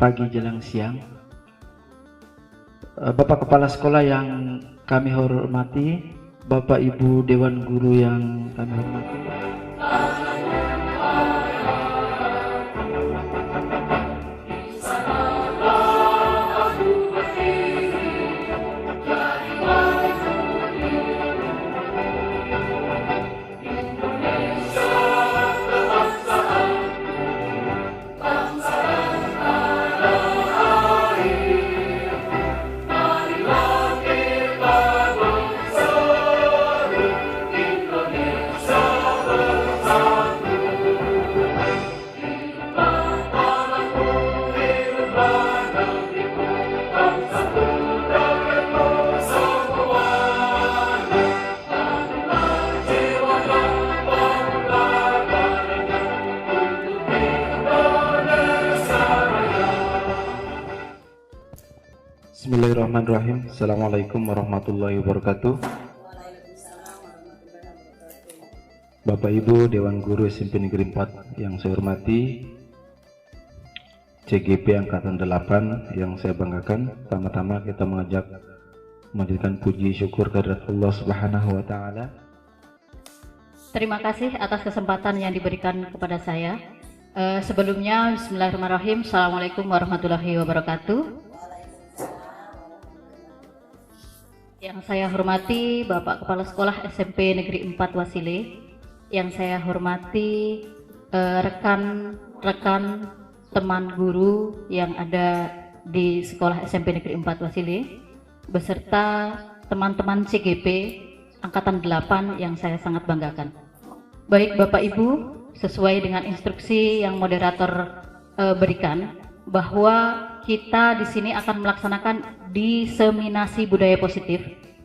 pagi jelang siang. Bapak Kepala Sekolah yang kami hormati, Bapak Ibu Dewan Guru yang kami hormati, Bismillahirrahmanirrahim. Assalamualaikum warahmatullahi wabarakatuh. Bapak Ibu Dewan Guru SMP Negeri 4 yang saya hormati, CGP Angkatan 8 yang saya banggakan. Pertama-tama kita mengajarkan puji syukur kehadirat Allah Subhanahu wa taala. Terima kasih atas kesempatan yang diberikan kepada saya. Sebelumnya bismillahirrahmanirrahim. Assalamualaikum warahmatullahi wabarakatuh. Yang saya hormati Bapak Kepala Sekolah SMP Negeri 4 Wasile, yang saya hormati rekan-rekan teman guru yang ada di Sekolah SMP Negeri 4 Wasile, beserta teman-teman CGP Angkatan 8 yang saya sangat banggakan. Baik Bapak Ibu, sesuai dengan instruksi yang moderator berikan, bahwa kita di sini akan melaksanakan diseminasi budaya positif,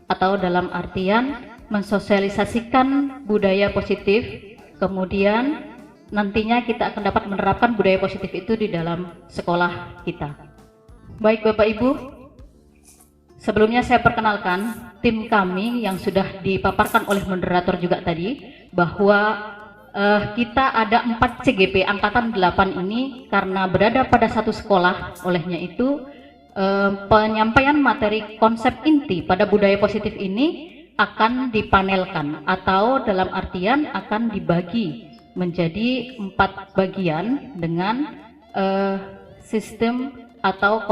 atau dalam artian mensosialisasikan budaya positif, kemudian nantinya kita akan dapat menerapkan budaya positif itu di dalam sekolah kita. Baik Bapak Ibu, sebelumnya saya perkenalkan tim kami yang sudah dipaparkan oleh moderator juga tadi, bahwa kita ada 4 CGP Angkatan 8 ini karena berada pada satu sekolah. Olehnya itu penyampaian materi konsep inti pada budaya positif ini akan dipanelkan, atau dalam artian akan dibagi menjadi 4 bagian dengan sistem atau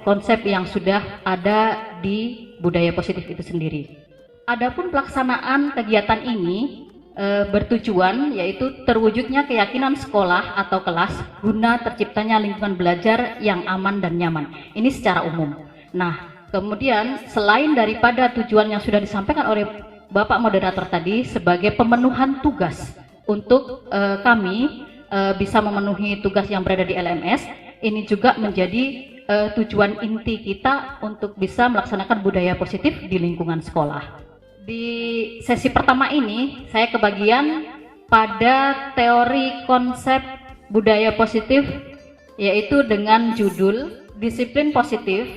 konsep yang sudah ada di budaya positif itu sendiri. Adapun pelaksanaan kegiatan ini bertujuan yaitu terwujudnya keyakinan sekolah atau kelas guna terciptanya lingkungan belajar yang aman dan nyaman. Ini secara umum. Nah, kemudian selain daripada tujuan yang sudah disampaikan oleh Bapak Moderator tadi sebagai pemenuhan tugas untuk kami bisa memenuhi tugas yang berada di LMS, ini juga menjadi tujuan inti kita untuk bisa melaksanakan budaya positif di lingkungan sekolah. Di sesi pertama ini saya kebagian pada teori konsep budaya positif, yaitu dengan judul disiplin positif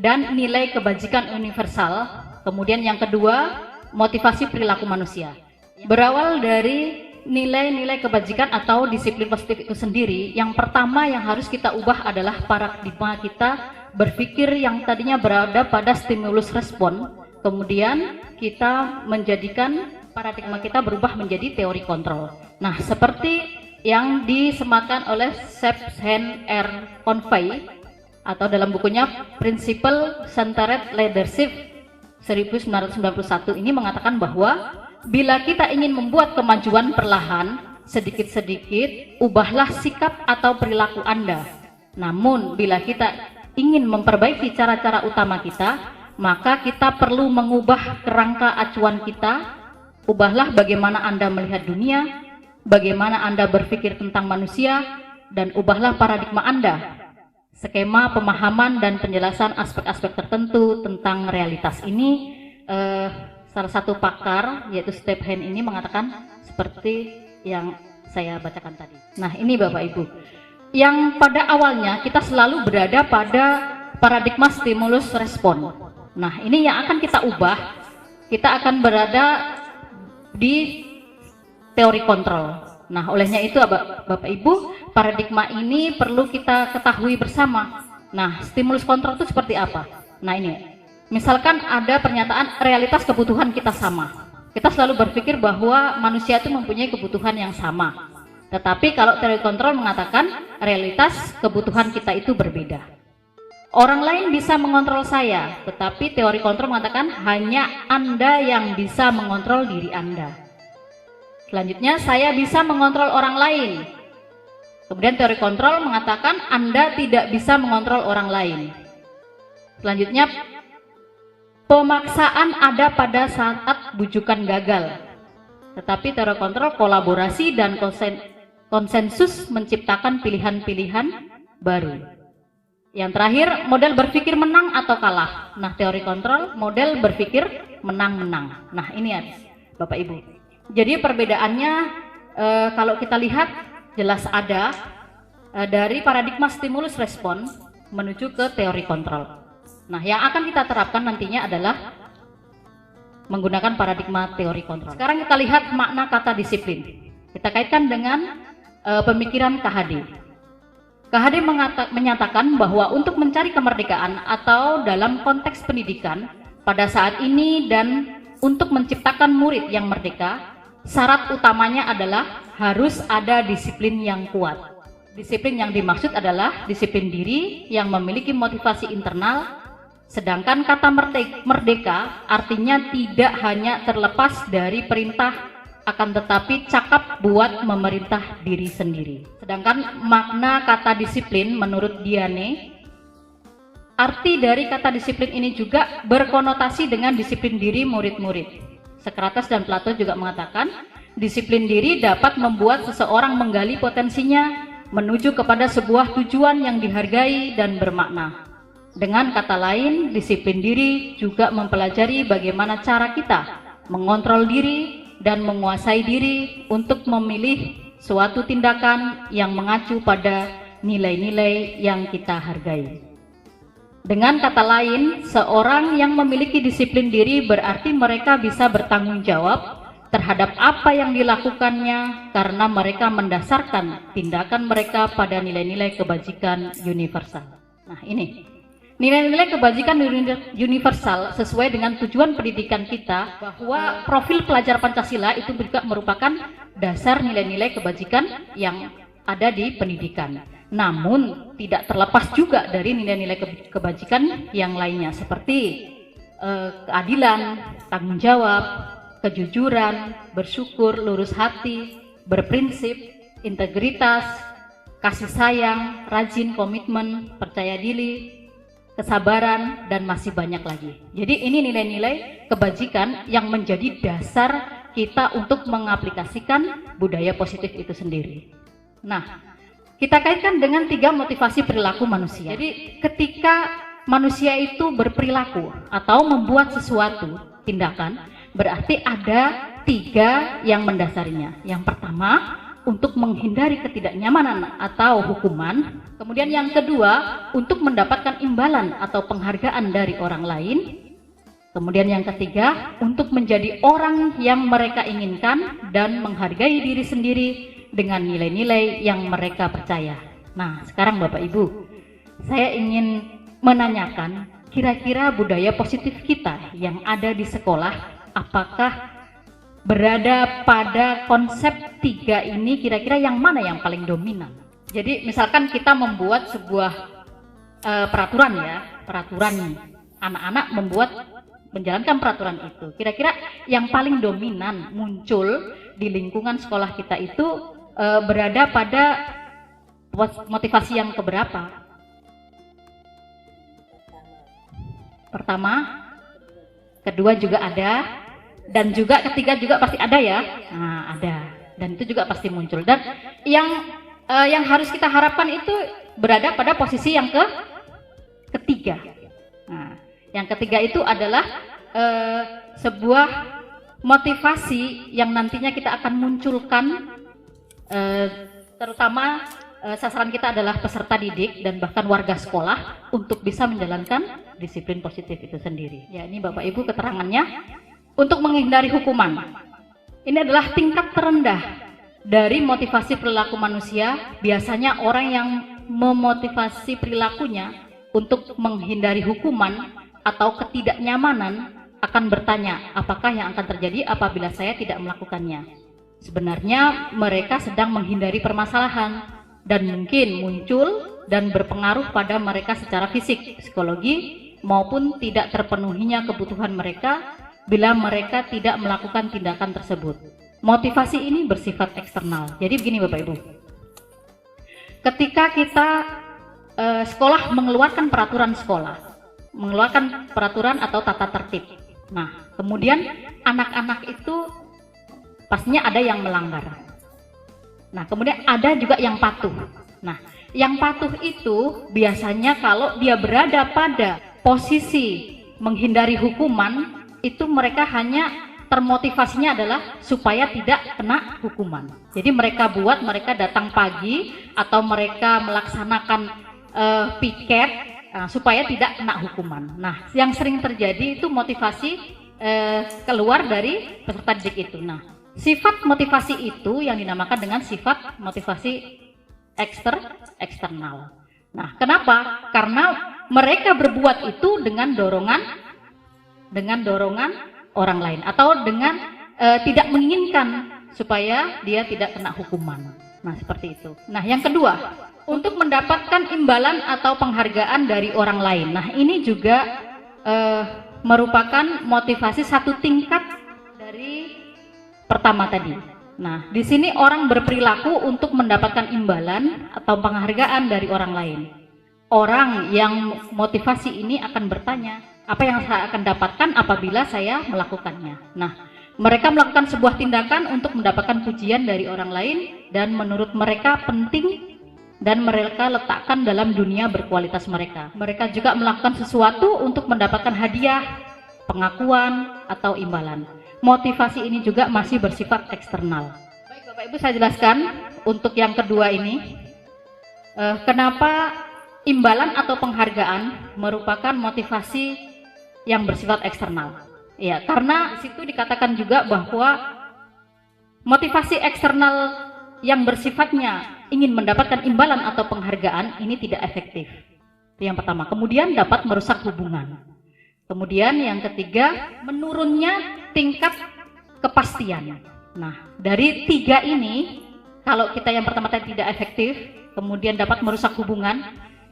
dan nilai kebajikan universal. Kemudian yang kedua, motivasi perilaku manusia. Berawal dari nilai-nilai kebajikan atau disiplin positif itu sendiri, yang pertama yang harus kita ubah adalah paradigma kita berpikir yang tadinya berada pada stimulus respon, kemudian kita menjadikan paradigma kita berubah menjadi teori kontrol. Nah, seperti yang disemakan oleh Shephen R. Convey atau dalam bukunya Principle Centered Leadership 1991 ini mengatakan bahwa bila kita ingin membuat kemajuan perlahan, sedikit-sedikit ubahlah sikap atau perilaku Anda. Namun bila kita ingin memperbaiki cara-cara utama kita, maka kita perlu mengubah kerangka acuan kita. Ubahlah bagaimana Anda melihat dunia, bagaimana Anda berpikir tentang manusia, dan ubahlah paradigma Anda, skema pemahaman dan penjelasan aspek-aspek tertentu tentang realitas ini. Salah satu pakar yaitu Stephen ini mengatakan seperti yang saya bacakan tadi. Nah, ini Bapak Ibu, yang pada awalnya kita selalu berada pada paradigma stimulus respon. Nah, ini yang akan kita ubah. Kita akan berada di teori kontrol. Nah, olehnya itu Bapak Ibu, paradigma ini perlu kita ketahui bersama. Nah, stimulus kontrol itu seperti apa? Nah, ini misalkan ada pernyataan realitas kebutuhan kita sama. Kita selalu berpikir bahwa manusia itu mempunyai kebutuhan yang sama. Tetapi kalau teori kontrol mengatakan realitas kebutuhan kita itu berbeda. Orang lain bisa mengontrol saya, tetapi teori kontrol mengatakan hanya Anda yang bisa mengontrol diri Anda. Selanjutnya, saya bisa mengontrol orang lain. Kemudian teori kontrol mengatakan Anda tidak bisa mengontrol orang lain. Selanjutnya, pemaksaan ada pada saat bujukan gagal. Tetapi teori kontrol kolaborasi dan konsensus menciptakan pilihan-pilihan baru. Yang terakhir, model berpikir menang atau kalah. Nah, teori kontrol model berpikir menang-menang. Nah, ini ya Bapak Ibu. Jadi perbedaannya kalau kita lihat jelas ada dari paradigma stimulus respon menuju ke teori kontrol. Nah, yang akan kita terapkan nantinya adalah menggunakan paradigma teori kontrol. Sekarang kita lihat makna kata disiplin. Kita kaitkan dengan pemikiran KHD. KHD menyatakan bahwa untuk mencari kemerdekaan atau dalam konteks pendidikan pada saat ini dan untuk menciptakan murid yang merdeka, syarat utamanya adalah harus ada disiplin yang kuat. Disiplin yang dimaksud adalah disiplin diri yang memiliki motivasi internal, sedangkan kata merdeka artinya tidak hanya terlepas dari perintah, akan tetapi cakap buat memerintah diri sendiri. Sedangkan makna kata disiplin menurut Diane, arti dari kata disiplin ini juga berkonotasi dengan disiplin diri murid-murid. Socrates dan Plato juga mengatakan, disiplin diri dapat membuat seseorang menggali potensinya menuju kepada sebuah tujuan yang dihargai dan bermakna. Dengan kata lain, disiplin diri juga mempelajari bagaimana cara kita mengontrol diri dan menguasai diri untuk memilih suatu tindakan yang mengacu pada nilai-nilai yang kita hargai. Dengan kata lain, seorang yang memiliki disiplin diri berarti mereka bisa bertanggung jawab terhadap apa yang dilakukannya karena mereka mendasarkan tindakan mereka pada nilai-nilai kebajikan universal. Nah, ini nilai-nilai kebajikan universal sesuai dengan tujuan pendidikan kita, bahwa profil pelajar Pancasila itu juga merupakan dasar nilai-nilai kebajikan yang ada di pendidikan. Namun tidak terlepas juga dari nilai-nilai kebajikan yang lainnya seperti keadilan, tanggung jawab, kejujuran, bersyukur, lurus hati, berprinsip, integritas, kasih sayang, rajin, komitmen, percaya diri, kesabaran, dan masih banyak lagi. Jadi ini nilai-nilai kebajikan yang menjadi dasar kita untuk mengaplikasikan budaya positif itu sendiri. Nah, kita kaitkan dengan 3 motivasi perilaku manusia. Jadi ketika manusia itu berperilaku atau membuat sesuatu tindakan, berarti ada 3 yang mendasarinya. Yang pertama, untuk menghindari ketidaknyamanan atau hukuman. Kemudian yang kedua, untuk mendapatkan imbalan atau penghargaan dari orang lain. Kemudian yang ketiga, untuk menjadi orang yang mereka inginkan dan menghargai diri sendiri dengan nilai-nilai yang mereka percaya. Nah, sekarang Bapak Ibu, saya ingin menanyakan, kira-kira budaya positif kita yang ada di sekolah, apakah berada pada konsep 3 ini, kira-kira yang mana yang paling dominan? Jadi misalkan kita membuat sebuah peraturan ya, peraturan, anak-anak menjalankan peraturan itu, kira-kira yang paling dominan muncul di lingkungan sekolah kita itu berada pada motivasi yang keberapa? Pertama, kedua juga ada, dan juga ketiga juga pasti ada ya. Nah, ada, dan itu juga pasti muncul. Dan yang harus kita harapkan itu berada pada posisi yang ketiga. Nah, yang ketiga itu adalah sebuah motivasi yang nantinya kita akan munculkan, terutama sasaran kita adalah peserta didik dan bahkan warga sekolah untuk bisa menjalankan disiplin positif itu sendiri. Ya, ini Bapak Ibu keterangannya. Untuk menghindari hukuman, ini adalah tingkat terendah Dari motivasi perilaku manusia, biasanya orang yang memotivasi perilakunya untuk menghindari hukuman atau ketidaknyamanan akan bertanya, apakah yang akan terjadi apabila saya tidak melakukannya? Sebenarnya mereka sedang menghindari permasalahan dan mungkin muncul dan berpengaruh pada mereka secara fisik, psikologi, maupun tidak terpenuhinya kebutuhan mereka bila mereka tidak melakukan tindakan tersebut. Motivasi ini bersifat eksternal. Jadi begini Bapak Ibu, ketika kita sekolah mengeluarkan peraturan sekolah, mengeluarkan peraturan atau tata tertib, nah kemudian anak-anak itu pastinya ada yang melanggar. Nah kemudian ada juga yang patuh. Nah yang patuh itu biasanya kalau dia berada pada posisi menghindari hukuman, itu mereka hanya termotivasinya adalah supaya tidak kena hukuman. Jadi mereka datang pagi atau mereka melaksanakan piket supaya tidak kena hukuman. Nah, yang sering terjadi itu motivasi keluar dari peserta didik itu. Nah, sifat motivasi itu yang dinamakan dengan sifat motivasi eksternal. Nah, kenapa? Karena mereka berbuat itu dengan dorongan orang lain atau dengan tidak menginginkan supaya dia tidak kena hukuman. Nah seperti itu. Nah yang kedua, untuk mendapatkan imbalan atau penghargaan dari orang lain. Nah ini juga merupakan motivasi satu tingkat dari pertama tadi. Nah di sini orang berperilaku untuk mendapatkan imbalan atau penghargaan dari orang lain. Orang yang motivasi ini akan bertanya, apa yang saya akan dapatkan apabila saya melakukannya. Nah, mereka melakukan sebuah tindakan untuk mendapatkan pujian dari orang lain dan menurut mereka penting dan mereka letakkan dalam dunia berkualitas mereka. Mereka juga melakukan sesuatu untuk mendapatkan hadiah, pengakuan, atau imbalan. Motivasi ini juga masih bersifat eksternal. Baik Bapak Ibu, saya jelaskan untuk yang kedua ini, kenapa imbalan atau penghargaan merupakan motivasi yang bersifat eksternal. Ya, karena di situ dikatakan juga bahwa motivasi eksternal yang bersifatnya ingin mendapatkan imbalan atau penghargaan ini tidak efektif. Itu yang pertama. Kemudian dapat merusak hubungan. Kemudian yang ketiga, menurunnya tingkat kepastian. Nah, dari tiga ini, kalau kita yang pertama tadi tidak efektif, kemudian dapat merusak hubungan,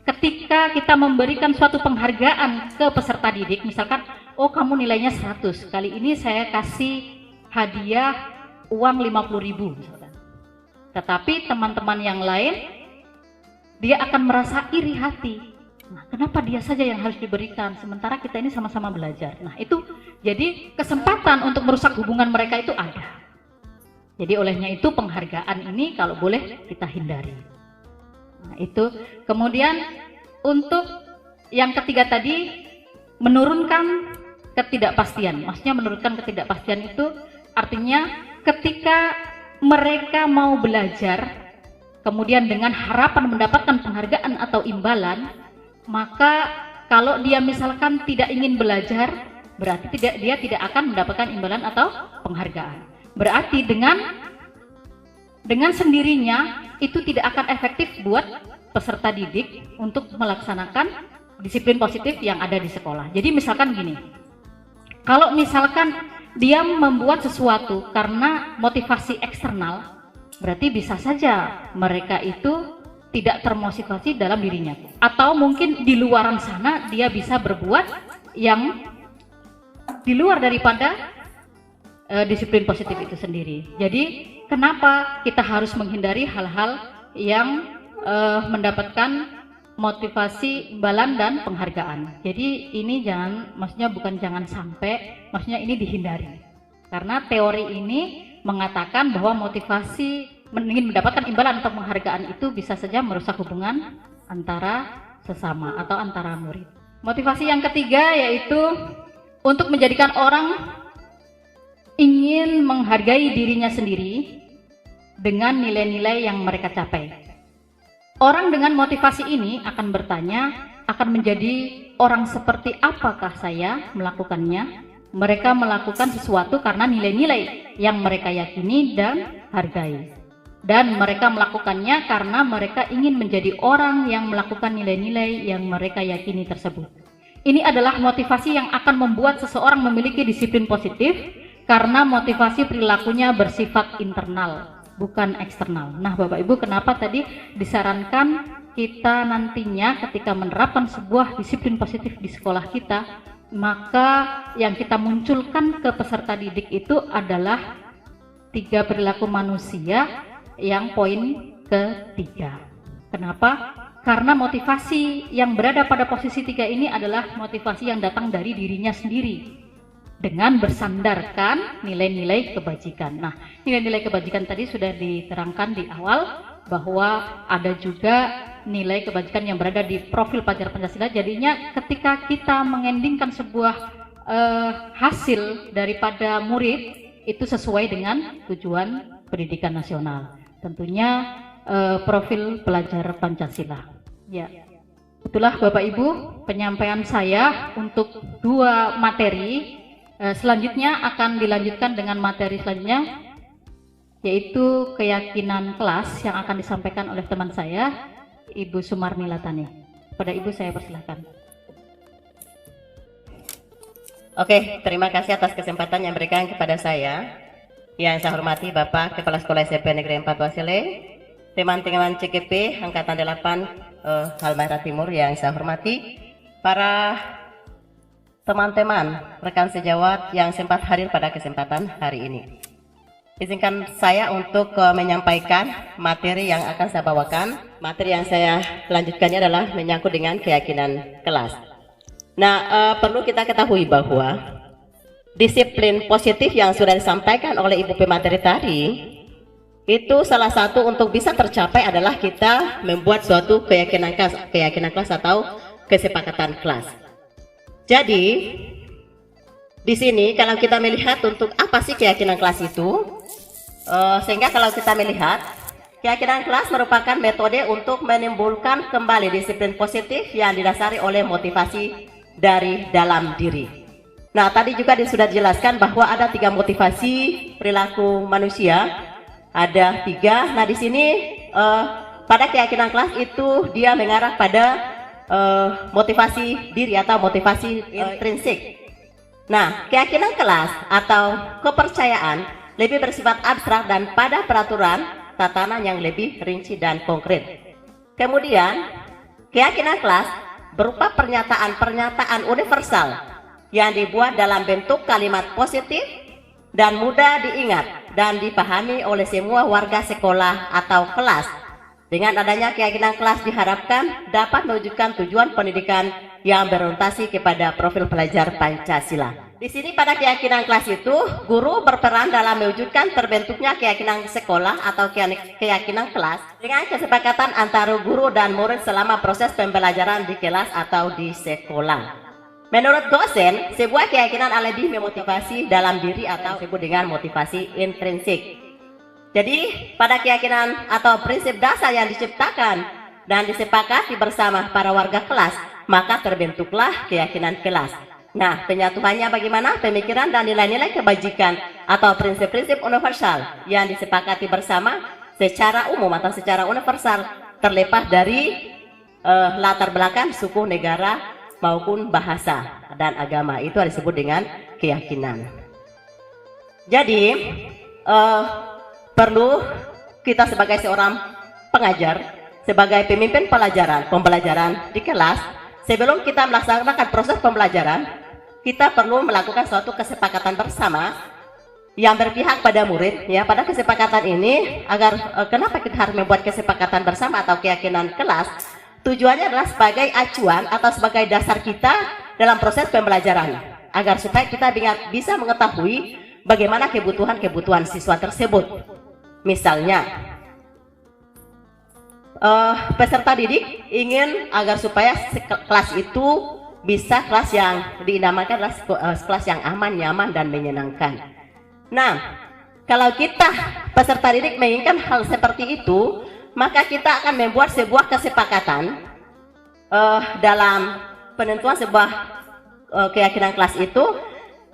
ketika kita memberikan suatu penghargaan ke peserta didik, misalkan, oh kamu nilainya 100, kali ini saya kasih hadiah uang 50.000 misalkan. Tetapi teman-teman yang lain, dia akan merasa iri hati. Nah, kenapa dia saja yang harus diberikan, sementara kita ini sama-sama belajar. Nah itu, jadi kesempatan untuk merusak hubungan mereka itu ada. Jadi olehnya itu penghargaan ini kalau boleh kita hindari. Nah itu, kemudian untuk yang ketiga tadi, menurunkan ketidakpastian. Maksudnya menurunkan ketidakpastian itu artinya ketika mereka mau belajar, kemudian dengan harapan mendapatkan penghargaan atau imbalan, maka kalau dia misalkan tidak ingin belajar, berarti dia tidak akan mendapatkan imbalan atau penghargaan. Berarti dengan sendirinya itu tidak akan efektif buat peserta didik untuk melaksanakan disiplin positif yang ada di sekolah. Jadi misalkan gini, kalau misalkan dia membuat sesuatu karena motivasi eksternal, berarti bisa saja mereka itu tidak termotivasi dalam dirinya. Atau mungkin di luaran sana dia bisa berbuat yang di luar daripada disiplin positif itu sendiri. Jadi kenapa kita harus menghindari hal-hal yang mendapatkan motivasi imbalan dan penghargaan. Jadi ini maksudnya bukan jangan sampai, maksudnya ini dihindari. Karena teori ini mengatakan bahwa motivasi ingin mendapatkan imbalan atau penghargaan itu bisa saja merusak hubungan antara sesama atau antara murid. Motivasi yang ketiga yaitu untuk menjadikan orang ingin menghargai dirinya sendiri dengan nilai-nilai yang mereka capai. Orang dengan motivasi ini akan bertanya, akan menjadi orang seperti apakah saya melakukannya? Mereka melakukan sesuatu karena nilai-nilai yang mereka yakini dan hargai. dan mereka melakukannya karena mereka ingin menjadi orang yang melakukan nilai-nilai yang mereka yakini tersebut. Ini adalah motivasi yang akan membuat seseorang memiliki disiplin positif karena motivasi perilakunya bersifat internal, bukan eksternal. Nah, Bapak Ibu, kenapa tadi disarankan kita nantinya ketika menerapkan sebuah disiplin positif di sekolah kita, maka yang kita munculkan ke peserta didik itu adalah 3 perilaku manusia yang poin ketiga. Kenapa? Karena motivasi yang berada pada posisi 3 ini adalah motivasi yang datang dari dirinya sendiri dengan bersandarkan nilai-nilai kebajikan. Nah, nilai-nilai kebajikan tadi sudah diterangkan di awal bahwa ada juga nilai kebajikan yang berada di profil pelajar Pancasila. Jadinya ketika kita mengendingkan sebuah hasil daripada murid itu sesuai dengan tujuan pendidikan nasional. Tentunya profil pelajar Pancasila. Ya, itulah Bapak Ibu penyampaian saya untuk 2 materi. Selanjutnya akan dilanjutkan dengan materi selanjutnya, yaitu keyakinan kelas yang akan disampaikan oleh teman saya, Ibu Sumarni Latani. Pada Ibu saya persilahkan. Oke, terima kasih atas kesempatan yang diberikan kepada saya. Yang saya hormati Bapak Kepala Sekolah SMP Negeri 4 Wasile, teman-teman CGP Angkatan 8 Halmahera Timur yang saya hormati, para teman-teman rekan sejawat yang sempat hadir pada kesempatan hari ini. Izinkan saya untuk menyampaikan materi yang akan saya bawakan. Materi yang saya lanjutkannya adalah menyangkut dengan keyakinan kelas. Nah, perlu kita ketahui bahwa disiplin positif yang sudah disampaikan oleh Ibu pemateri tadi, itu salah satu untuk bisa tercapai adalah kita membuat suatu keyakinan kelas atau kesepakatan kelas. Jadi di sini kalau kita melihat untuk apa sih keyakinan kelas itu, sehingga kalau kita melihat keyakinan kelas merupakan metode untuk menimbulkan kembali disiplin positif yang didasari oleh motivasi dari dalam diri. Nah, tadi juga sudah dijelaskan bahwa ada 3 motivasi perilaku manusia. Ada 3. Nah, di sini pada keyakinan kelas itu dia mengarah pada motivasi diri atau motivasi intrinsik. Nah, keyakinan kelas atau kepercayaan lebih bersifat abstrak dan pada peraturan tatanan yang lebih rinci dan konkret. Kemudian, keyakinan kelas berupa pernyataan-pernyataan universal yang dibuat dalam bentuk kalimat positif dan mudah diingat dan dipahami oleh semua warga sekolah atau kelas. Dengan adanya keyakinan kelas diharapkan dapat mewujudkan tujuan pendidikan yang berorientasi kepada profil pelajar Pancasila. Di sini pada keyakinan kelas itu, guru berperan dalam mewujudkan terbentuknya keyakinan sekolah atau keyakinan kelas dengan kesepakatan antara guru dan murid selama proses pembelajaran di kelas atau di sekolah. Menurut dosen, sebuah keyakinan lebih memotivasi dalam diri atau disebut dengan motivasi intrinsik. Jadi, pada keyakinan atau prinsip dasar yang diciptakan dan disepakati bersama para warga kelas, maka terbentuklah keyakinan kelas. Nah, penyatuannya bagaimana? Pemikiran dan nilai-nilai kebajikan atau prinsip-prinsip universal yang disepakati bersama secara umum atau secara universal terlepas dari latar belakang suku, negara, maupun bahasa dan agama. Itu disebut dengan keyakinan. Jadi, perlu kita sebagai seorang pengajar, sebagai pemimpin pembelajaran di kelas, sebelum kita melaksanakan proses pembelajaran, kita perlu melakukan suatu kesepakatan bersama yang berpihak pada murid. Ya, pada kesepakatan ini kenapa kita harus membuat kesepakatan bersama atau keyakinan kelas? Tujuannya adalah sebagai acuan atau sebagai dasar kita dalam proses pembelajaran, agar supaya kita bisa mengetahui bagaimana kebutuhan siswa tersebut. Misalnya, peserta didik ingin agar supaya kelas itu bisa kelas yang dinamakan adalah kelas yang aman, nyaman, dan menyenangkan. Nah, kalau kita peserta didik menginginkan hal seperti itu, maka kita akan membuat sebuah kesepakatan dalam penentuan sebuah keyakinan kelas itu.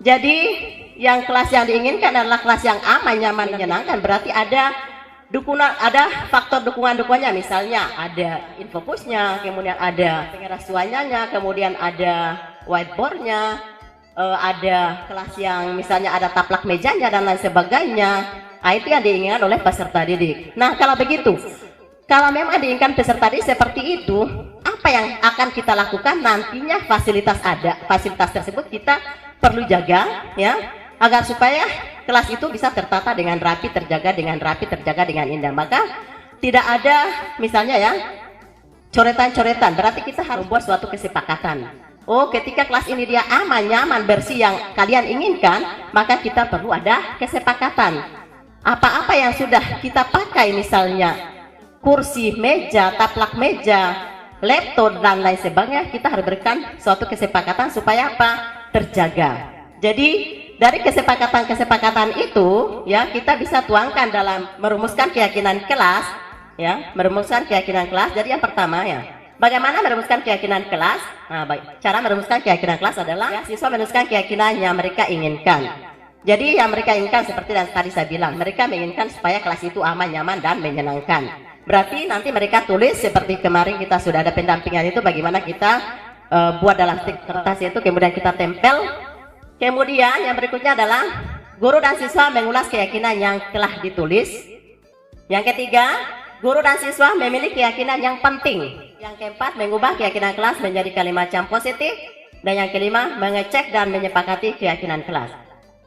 Jadi yang kelas yang diinginkan adalah kelas yang aman, nyaman, menyenangkan. Berarti ada ada faktor dukungan-dukungannya, misalnya ada infopusnya, kemudian ada pengeras suaranya, kemudian ada whiteboardnya, ada kelas yang misalnya ada taplak mejanya dan lain sebagainya. Nah, itu yang diinginkan oleh peserta didik. Nah, kalau begitu, kalau memang diinginkan peserta didik seperti itu, apa yang akan kita lakukan nantinya? Fasilitas ada, fasilitas tersebut kita perlu jaga, ya, agar supaya kelas itu bisa tertata dengan rapi, terjaga dengan rapi, terjaga dengan indah. Maka tidak ada misalnya ya coretan-coretan, berarti kita harus buat suatu kesepakatan. Oh, ketika kelas ini dia aman, nyaman, bersih yang kalian inginkan, maka kita perlu ada kesepakatan. Apa-apa yang sudah kita pakai, misalnya kursi, meja, taplak meja, laptop dan lain sebagainya, kita harus berikan suatu kesepakatan supaya apa? Terjaga. Jadi dari kesepakatan-kesepakatan itu, ya, kita bisa tuangkan dalam merumuskan keyakinan kelas, ya, merumuskan keyakinan kelas. Jadi yang pertama, ya, bagaimana merumuskan keyakinan kelas? Nah, cara merumuskan keyakinan kelas adalah ya, siswa menuliskan keyakinan yang mereka inginkan. Jadi yang mereka inginkan seperti yang tadi saya bilang, mereka menginginkan supaya kelas itu aman, nyaman, dan menyenangkan. Berarti nanti mereka tulis seperti kemarin kita sudah ada pendampingan itu, bagaimana kita buat dalam kertas itu, kemudian kita tempel. Kemudian yang berikutnya adalah guru dan siswa mengulas keyakinan yang telah ditulis. Yang ketiga, guru dan siswa memiliki keyakinan yang penting. Yang keempat, mengubah keyakinan kelas menjadi kalimat yang positif. Dan yang kelima, mengecek dan menyepakati keyakinan kelas.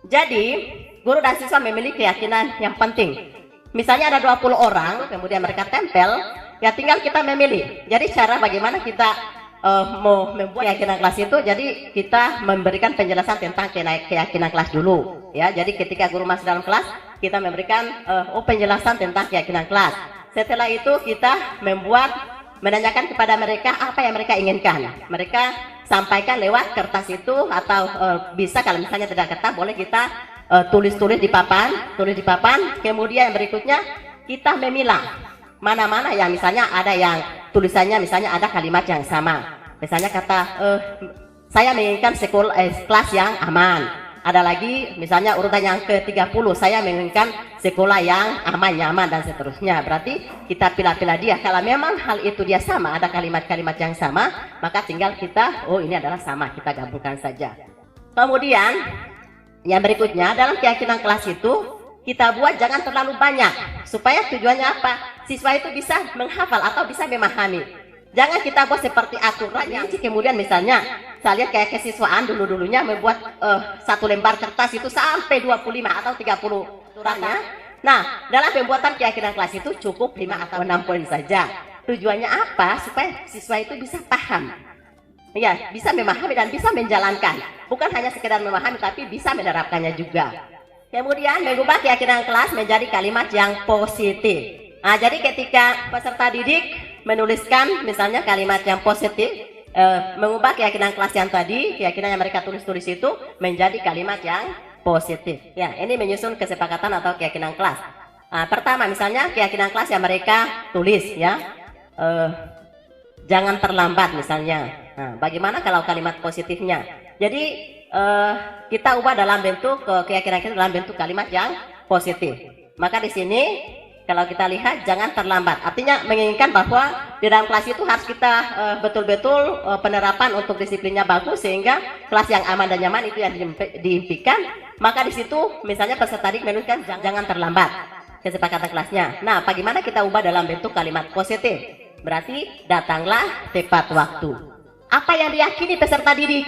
Jadi, guru dan siswa memiliki keyakinan yang penting. Misalnya ada 20 orang, kemudian mereka tempel, ya tinggal kita memilih. Jadi cara bagaimana kita mau membuat keyakinan kelas itu, jadi kita memberikan penjelasan tentang keyakinan kelas dulu, ya. Jadi ketika guru masuk dalam kelas, kita memberikan penjelasan tentang keyakinan kelas. Setelah itu kita menanyakan kepada mereka apa yang mereka inginkan. Mereka sampaikan lewat kertas itu, atau bisa kalau misalnya tidak kertas, boleh kita tulis di papan. Kemudian yang berikutnya kita memilah mana-mana yang misalnya ada yang tulisannya misalnya ada kalimat yang sama. Misalnya kata saya menginginkan kelas yang aman. Ada lagi misalnya urutan yang ke-30, saya menginginkan sekolah yang aman, nyaman, dan seterusnya. Berarti kita pilih-pilih dia. Kalau memang hal itu dia sama, ada kalimat-kalimat yang sama, maka tinggal kita, oh ini adalah sama, kita gabungkan saja. Kemudian yang berikutnya, dalam keyakinan kelas itu kita buat jangan terlalu banyak, supaya tujuannya apa? Siswa itu bisa menghafal atau bisa memahami. Jangan kita buat seperti aturan yang kemudian misalnya saya lihat kayak kesiswaan dulu-dulunya membuat satu lembar kertas itu sampai 25 atau 30 aturannya. Nah, dalam pembuatan keyakinan kelas itu cukup 5 atau 6 poin saja. Tujuannya apa? Supaya siswa itu bisa paham. Ya, bisa memahami dan bisa menjalankan. Bukan hanya sekedar memahami, tapi bisa menerapkannya juga. Kemudian mengubah keyakinan kelas menjadi kalimat yang positif. Nah, jadi ketika peserta didik menuliskan misalnya kalimat yang positif, mengubah keyakinan kelas yang tadi, keyakinan yang mereka tulis itu menjadi kalimat yang positif. Ya, ini menyusun kesepakatan atau keyakinan kelas. Nah, pertama misalnya keyakinan kelas yang mereka tulis, ya, jangan terlambat misalnya. Nah, bagaimana kalau kalimat positifnya? Jadi kita ubah dalam bentuk keyakinan kita dalam bentuk kalimat yang positif. Maka di sini kalau kita lihat jangan terlambat, artinya menginginkan bahwa di dalam kelas itu harus kita betul-betul penerapan untuk disiplinnya bagus sehingga kelas yang aman dan nyaman itu yang diimpikan. Maka di situ misalnya peserta didik menuliskan jangan terlambat kesepakatan kelasnya. Nah, bagaimana kita ubah dalam bentuk kalimat positif? Berarti datanglah tepat waktu. Apa yang diyakini peserta didik?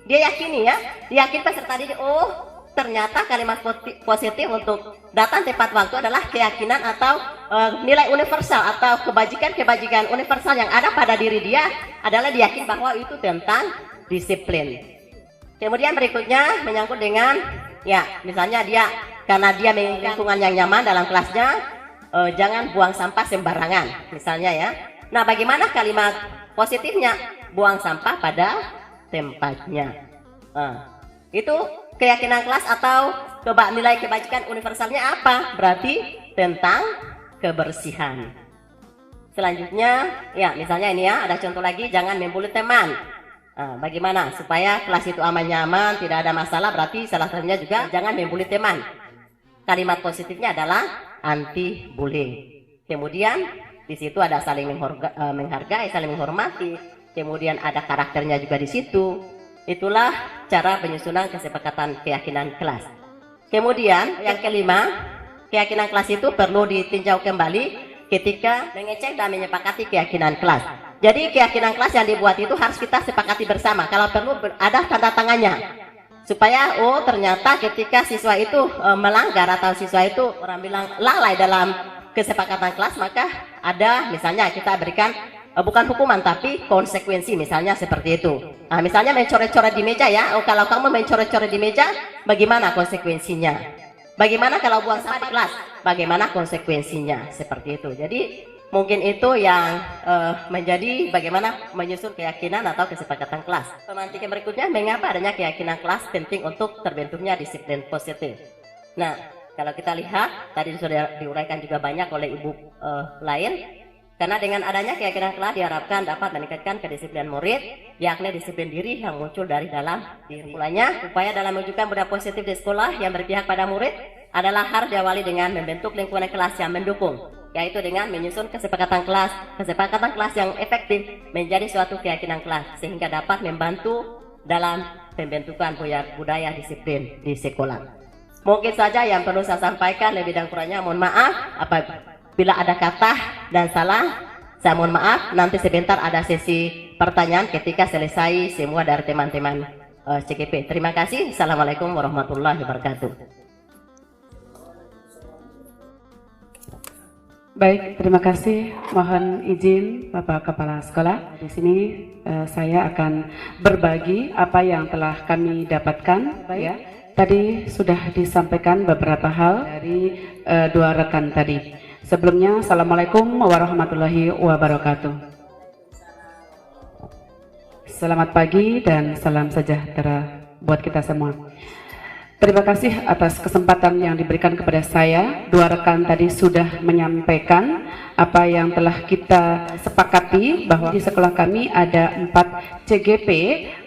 Dia yakini, ya, diyakini peserta didik. Oh, ternyata kalimat positif untuk datang tepat waktu adalah keyakinan atau nilai universal atau kebajikan universal yang ada pada diri dia adalah diyakini bahwa itu tentang disiplin. Kemudian berikutnya menyangkut dengan, ya, misalnya dia karena dia menginginkan lingkungan yang nyaman dalam kelasnya, jangan buang sampah sembarangan misalnya, ya. Nah, bagaimana kalimat positifnya? Buang sampah pada tempatnya. Itu keyakinan kelas atau nilai kebajikan universalnya apa? Berarti tentang kebersihan. Selanjutnya, ya, misalnya ini, ya, ada contoh lagi, jangan membuli teman. Bagaimana supaya kelas itu aman nyaman, tidak ada masalah? Berarti salah satunya juga jangan membuli teman. Kalimat positifnya adalah anti bullying. Kemudian di situ ada saling menghargai, saling menghormati. Kemudian ada karakternya juga di situ. Itulah cara penyusunan kesepakatan keyakinan kelas. Kemudian yang kelima, keyakinan kelas itu perlu ditinjau kembali ketika mengecek dan menyepakati keyakinan kelas. Jadi keyakinan kelas yang dibuat itu harus kita sepakati bersama. Kalau perlu ada tanda tangannya. Supaya ternyata ketika siswa itu melanggar atau siswa itu orang bilang lalai dalam kesepakatan kelas, maka ada misalnya kita berikan bukan hukuman tapi konsekuensi, misalnya seperti itu. Nah, misalnya mencoret-coret di meja ya. Kalau kamu mencoret-coret di meja, bagaimana konsekuensinya? Bagaimana kalau buang sampah di kelas? Bagaimana konsekuensinya? Seperti itu. Jadi mungkin itu yang menjadi bagaimana menyusun keyakinan atau kesepakatan kelas. Pemantikan berikutnya, mengapa adanya keyakinan kelas penting untuk terbentuknya disiplin positif. Nah, kalau kita lihat tadi sudah diuraikan juga banyak oleh ibu lain. Karena dengan adanya keyakinan kelas diharapkan dapat meningkatkan kedisiplinan murid, yakni disiplin diri yang muncul dari dalam diri. Mulanya, upaya dalam mewujudkan budaya positif di sekolah yang berpihak pada murid adalah harus diawali dengan membentuk lingkungan kelas yang mendukung, yaitu dengan menyusun kesepakatan kelas yang efektif menjadi suatu keyakinan kelas, sehingga dapat membantu dalam pembentukan budaya disiplin di sekolah. Mungkin saja yang perlu saya sampaikan, lebih dan kurangnya mohon maaf apabila ada kata dan salah, saya mohon maaf. Nanti sebentar ada sesi pertanyaan ketika selesai semua dari teman-teman CGP. Terima kasih. Assalamualaikum warahmatullahi wabarakatuh. Baik, terima kasih. Mohon izin Bapak Kepala Sekolah. Di sini saya akan berbagi apa yang telah kami dapatkan. Ya, tadi sudah disampaikan beberapa hal dari dua rekan tadi. Sebelumnya, Assalamualaikum warahmatullahi wabarakatuh. Selamat pagi dan salam sejahtera buat kita semua. Terima kasih atas kesempatan yang diberikan kepada saya. Dua rekan tadi sudah menyampaikan apa yang telah kita sepakati, bahwa di sekolah kami ada 4 CGP,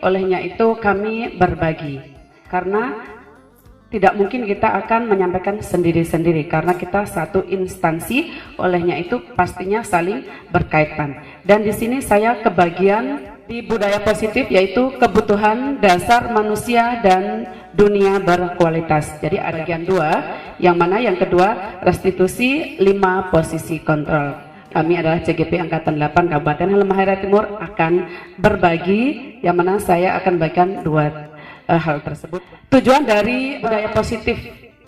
olehnya itu kami berbagi. Karena tidak mungkin kita akan menyampaikan sendiri-sendiri karena kita satu instansi, olehnya itu pastinya saling berkaitan. Dan di sini saya kebagian di budaya positif, yaitu kebutuhan dasar manusia dan dunia berkualitas. Jadi ada bagian 2, yang mana yang kedua restitusi 5 posisi kontrol. Kami adalah CGP Angkatan 8 Kabupaten Halmahera Timur akan berbagi, yang mana saya akan bagikan 2 hal tersebut. Tujuan dari budaya positif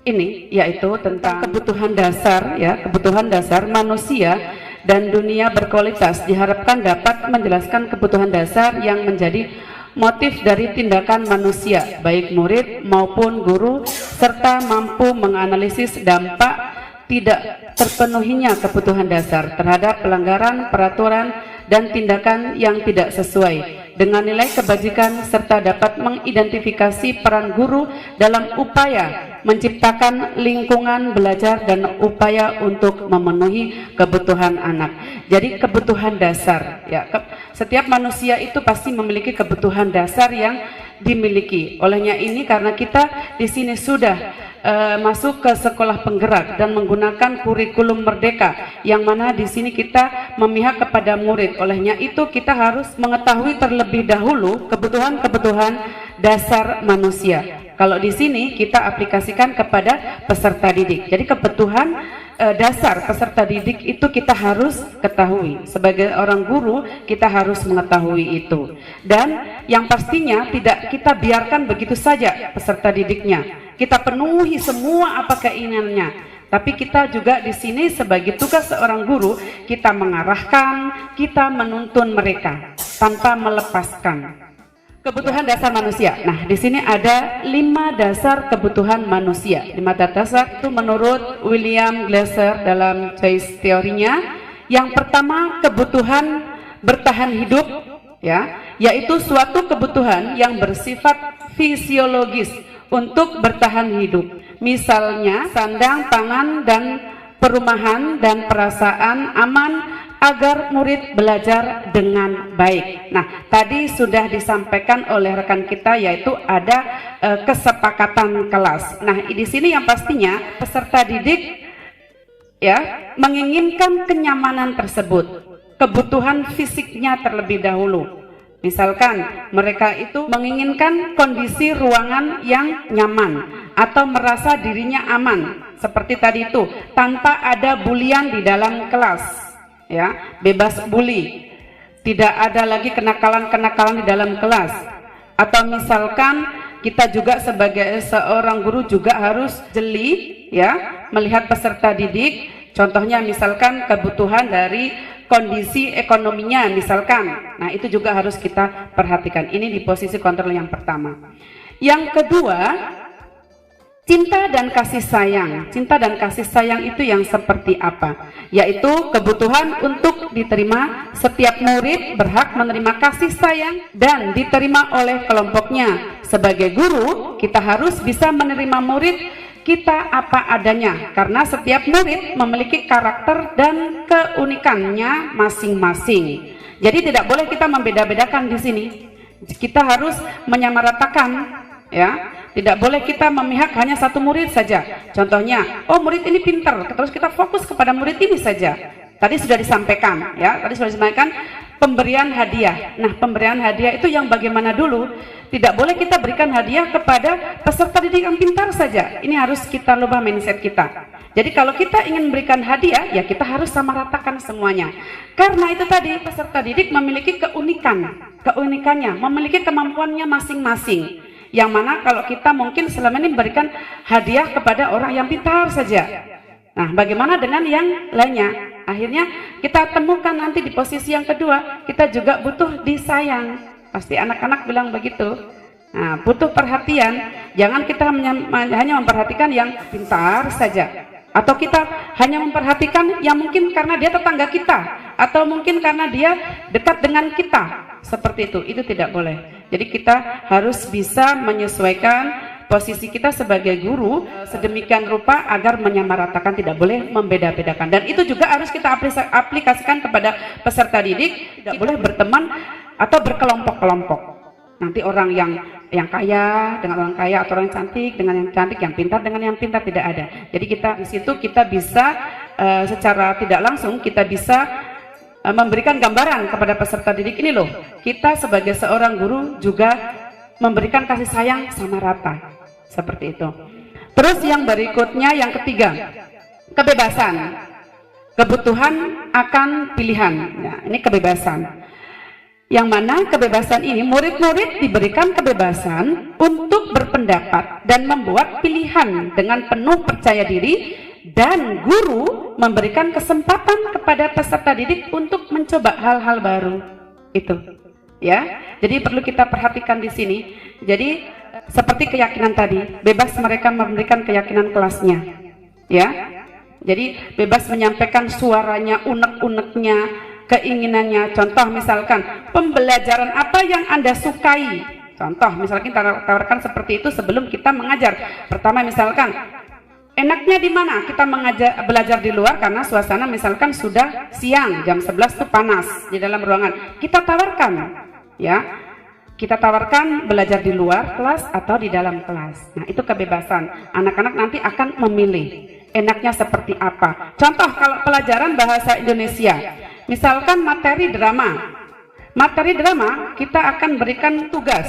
ini yaitu tentang kebutuhan dasar, ya, kebutuhan dasar manusia dan dunia berkualitas, diharapkan dapat menjelaskan kebutuhan dasar yang menjadi motif dari tindakan manusia, baik murid maupun guru, serta mampu menganalisis dampak tidak terpenuhinya kebutuhan dasar terhadap pelanggaran peraturan dan tindakan yang tidak sesuai dengan nilai kebajikan, serta dapat mengidentifikasi peran guru dalam upaya menciptakan lingkungan belajar dan upaya untuk memenuhi kebutuhan anak. Jadi kebutuhan dasar, ya, setiap manusia itu pasti memiliki kebutuhan dasar yang dimiliki. Olehnya ini, karena kita di sini sudah masuk ke sekolah penggerak dan menggunakan kurikulum merdeka, yang mana di sini kita memihak kepada murid. Olehnya itu kita harus mengetahui terlebih dahulu kebutuhan-kebutuhan dasar manusia. Kalau di sini kita aplikasikan kepada peserta didik. Jadi kebutuhan dasar peserta didik itu kita harus ketahui. Sebagai orang guru kita harus mengetahui itu. Dan yang pastinya tidak kita biarkan begitu saja peserta didiknya. Kita penuhi semua apa keinginannya. Tapi kita juga di sini sebagai tugas seorang guru, kita mengarahkan, kita menuntun mereka tanpa melepaskan. Kebutuhan dasar manusia. Nah, di sini ada 5 dasar kebutuhan manusia. 5 dasar itu menurut William Glasser dalam choice teorinya. Yang pertama, kebutuhan bertahan hidup, ya, yaitu suatu kebutuhan yang bersifat fisiologis untuk bertahan hidup. Misalnya sandang, pangan, dan perumahan dan perasaan aman agar murid belajar dengan baik. Nah, tadi sudah disampaikan oleh rekan kita, yaitu ada kesepakatan kelas. Nah, di sini yang pastinya peserta didik ya, menginginkan kenyamanan tersebut, kebutuhan fisiknya terlebih dahulu. Misalkan mereka itu menginginkan kondisi ruangan yang nyaman atau merasa dirinya aman, seperti tadi itu, tanpa ada bulian di dalam kelas, ya, bebas bully, tidak ada lagi kenakalan-kenakalan di dalam kelas. Atau misalkan kita juga sebagai seorang guru juga harus jeli, ya, melihat peserta didik. Contohnya misalkan kebutuhan dari kondisi ekonominya misalkan. Nah, itu juga harus kita perhatikan. Ini di posisi kontrol yang pertama. Yang kedua, cinta dan kasih sayang. Cinta dan kasih sayang itu yang seperti apa? Yaitu kebutuhan untuk diterima. Setiap murid berhak menerima kasih sayang dan diterima oleh kelompoknya. Sebagai guru, kita harus bisa menerima murid kita apa adanya, karena setiap murid memiliki karakter dan keunikannya masing-masing. Jadi tidak boleh kita membeda-bedakan di sini. Kita harus menyamaratakan, ya. Tidak boleh kita memihak hanya satu murid saja. Contohnya, oh murid ini pintar, terus kita fokus kepada murid ini saja. Tadi sudah disampaikan, ya. Tadi sudah disampaikan pemberian hadiah. Nah, pemberian hadiah itu yang bagaimana dulu? Tidak boleh kita berikan hadiah kepada peserta didik yang pintar saja. Ini harus kita rubah mindset kita. Jadi kalau kita ingin memberikan hadiah, ya kita harus samaratakan semuanya. Karena itu tadi, peserta didik memiliki keunikannya, memiliki kemampuannya masing-masing. Yang mana kalau kita mungkin selama ini memberikan hadiah kepada orang yang pintar saja. Nah, bagaimana dengan yang lainnya? Akhirnya kita temukan nanti di posisi yang kedua, kita juga butuh disayang. Pasti anak-anak bilang begitu. Nah, butuh perhatian. Jangan kita hanya memperhatikan yang pintar saja, atau kita hanya memperhatikan yang mungkin karena dia tetangga kita, atau mungkin karena dia dekat dengan kita. Seperti itu tidak boleh. Jadi kita harus bisa menyesuaikan posisi kita sebagai guru sedemikian rupa agar menyamaratakan, tidak boleh membeda-bedakan. Dan itu juga harus kita aplikasikan kepada peserta didik. Tidak boleh berteman atau berkelompok-kelompok. Nanti orang yang kaya dengan orang kaya, atau orang cantik dengan yang cantik, yang pintar dengan yang pintar, tidak ada. Jadi kita di situ kita bisa secara tidak langsung kita bisa memberikan gambaran kepada peserta didik, ini loh, kita sebagai seorang guru juga memberikan kasih sayang sama rata. Seperti itu. Terus yang berikutnya, yang ketiga, kebebasan. Kebutuhan akan pilihan. Nah, ini kebebasan. Yang mana kebebasan ini, murid-murid diberikan kebebasan untuk berpendapat dan membuat pilihan dengan penuh percaya diri, dan guru memberikan kesempatan kepada peserta didik untuk mencoba hal-hal baru. Itu, ya. Jadi perlu kita perhatikan di sini. Jadi seperti keyakinan tadi, bebas mereka memberikan keyakinan kelasnya, ya. Jadi bebas menyampaikan suaranya, unek-uneknya, keinginannya. Contoh misalkan, pembelajaran apa yang Anda sukai? Contoh misalkan kita tawarkan seperti itu sebelum kita mengajar. Pertama misalkan, enaknya di mana kita belajar di luar karena suasana misalkan sudah siang, jam 11 itu panas di dalam ruangan. Kita tawarkan, ya. Kita tawarkan belajar di luar kelas atau di dalam kelas. Nah, itu kebebasan. Anak-anak nanti akan memilih enaknya seperti apa. Contoh kalau pelajaran bahasa Indonesia, misalkan materi drama. Materi drama kita akan berikan tugas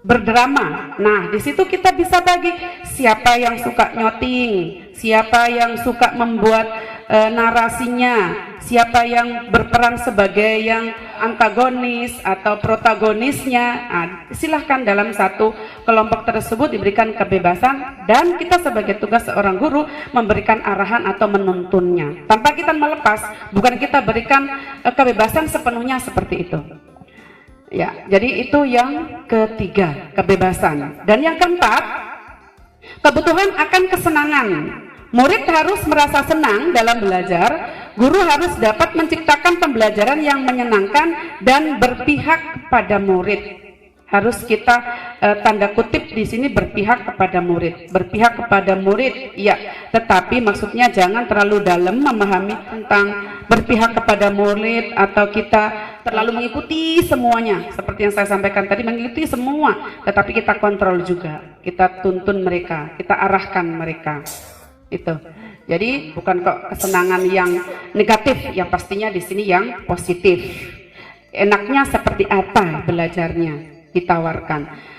berdrama. Nah, di situ kita bisa bagi siapa yang suka nyoting, siapa yang suka membuat narasinya, siapa yang berperan sebagai yang antagonis atau protagonisnya. Nah, silahkan dalam satu kelompok tersebut diberikan kebebasan, dan kita sebagai tugas seorang guru memberikan arahan atau menuntunnya tanpa kita melepas, bukan kita berikan kebebasan sepenuhnya seperti itu. Ya, jadi itu yang ketiga, kebebasan. Dan yang keempat, kebutuhan akan kesenangan. Murid harus merasa senang dalam belajar, guru harus dapat menciptakan pembelajaran yang menyenangkan dan berpihak kepada murid. Harus kita tanda kutip di sini, berpihak kepada murid. Berpihak kepada murid, ya, tetapi maksudnya jangan terlalu dalam memahami tentang berpihak kepada murid, atau kita terlalu mengikuti semuanya. Seperti yang saya sampaikan tadi, mengikuti semua, tetapi kita kontrol juga, kita tuntun mereka, kita arahkan mereka. Itu. Jadi bukan kok kesenangan yang negatif, yang pastinya di sini yang positif. Enaknya seperti apa belajarnya ditawarkan.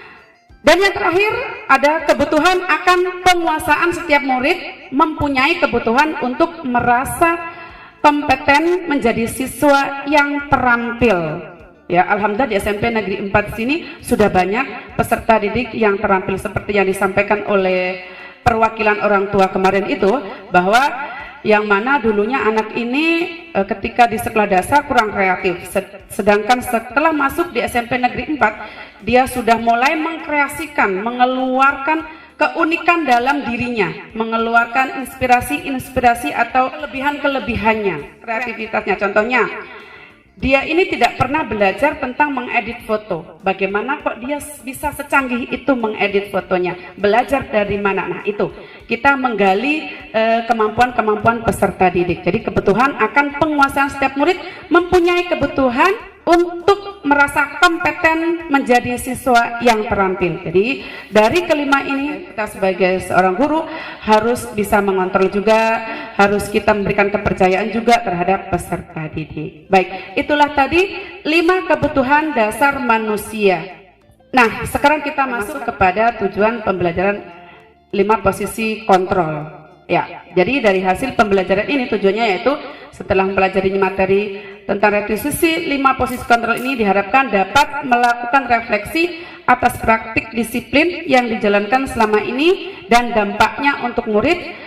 Dan yang terakhir ada kebutuhan akan penguasaan. Setiap murid mempunyai kebutuhan untuk merasa kompeten menjadi siswa yang terampil. Ya, alhamdulillah di SMP Negeri 4 sini sudah banyak peserta didik yang terampil seperti yang disampaikan oleh perwakilan orang tua kemarin itu, bahwa yang mana dulunya anak ini ketika di sekolah dasar kurang kreatif, sedangkan setelah masuk di SMP Negeri 4 dia sudah mulai mengkreasikan, mengeluarkan keunikan dalam dirinya, mengeluarkan inspirasi-inspirasi atau kelebihan-kelebihannya, kreativitasnya. Contohnya, dia ini tidak pernah belajar tentang mengedit foto. Bagaimana kok dia bisa secanggih itu mengedit fotonya? Belajar dari mana? Nah, itu kita menggali kemampuan-kemampuan peserta didik. Jadi kebutuhan akan penguasaan. Setiap murid mempunyai kebutuhan untuk merasa kompeten menjadi siswa yang terampil. Jadi dari kelima ini kita sebagai seorang guru harus bisa mengontrol juga, harus kita memberikan kepercayaan juga terhadap peserta didik. Baik, itulah tadi 5 kebutuhan dasar manusia. Nah, sekarang kita masuk kepada tujuan pembelajaran 5 posisi kontrol. Ya, jadi dari hasil pembelajaran ini tujuannya yaitu setelah mempelajari materi tentang retribusi, 5 posisi kontrol ini diharapkan dapat melakukan refleksi atas praktik disiplin yang dijalankan selama ini dan dampaknya untuk murid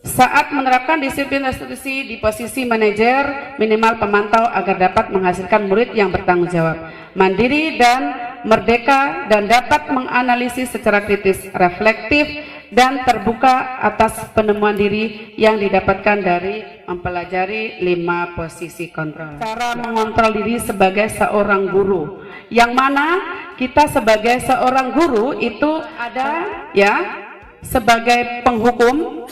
saat menerapkan disiplin retribusi di posisi manajer, minimal pemantau agar dapat menghasilkan murid yang bertanggung jawab, mandiri dan merdeka, dan dapat menganalisis secara kritis, reflektif, dan terbuka atas penemuan diri yang didapatkan dari mempelajari 5 posisi kontrol. Cara mengontrol diri sebagai seorang guru, yang mana kita sebagai seorang guru itu ada ya sebagai penghukum,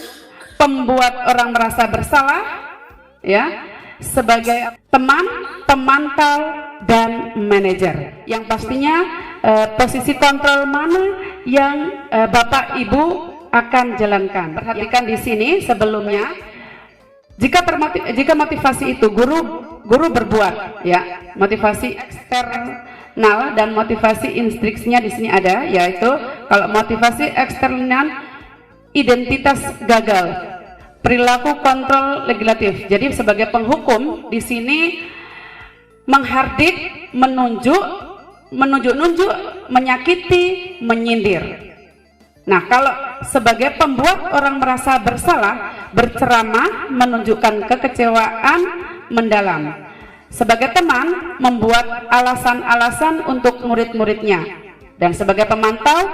pembuat orang merasa bersalah, ya, sebagai teman, pemantau, dan manajer. Yang pastinya posisi kontrol mana yang Bapak Ibu akan jalankan. Perhatikan di sini sebelumnya, jika motivasi itu guru berbuat, ya, motivasi eksternal dan motivasi instruksinya di sini ada, yaitu kalau motivasi eksternal identitas gagal, perilaku kontrol legislatif. Jadi sebagai penghukum di sini menghardik, menunjuk-nunjuk, menyakiti, menyindir. Nah, kalau sebagai pembuat orang merasa bersalah, berceramah, menunjukkan kekecewaan mendalam. Sebagai teman, membuat alasan-alasan untuk murid-muridnya. Dan sebagai pemantau,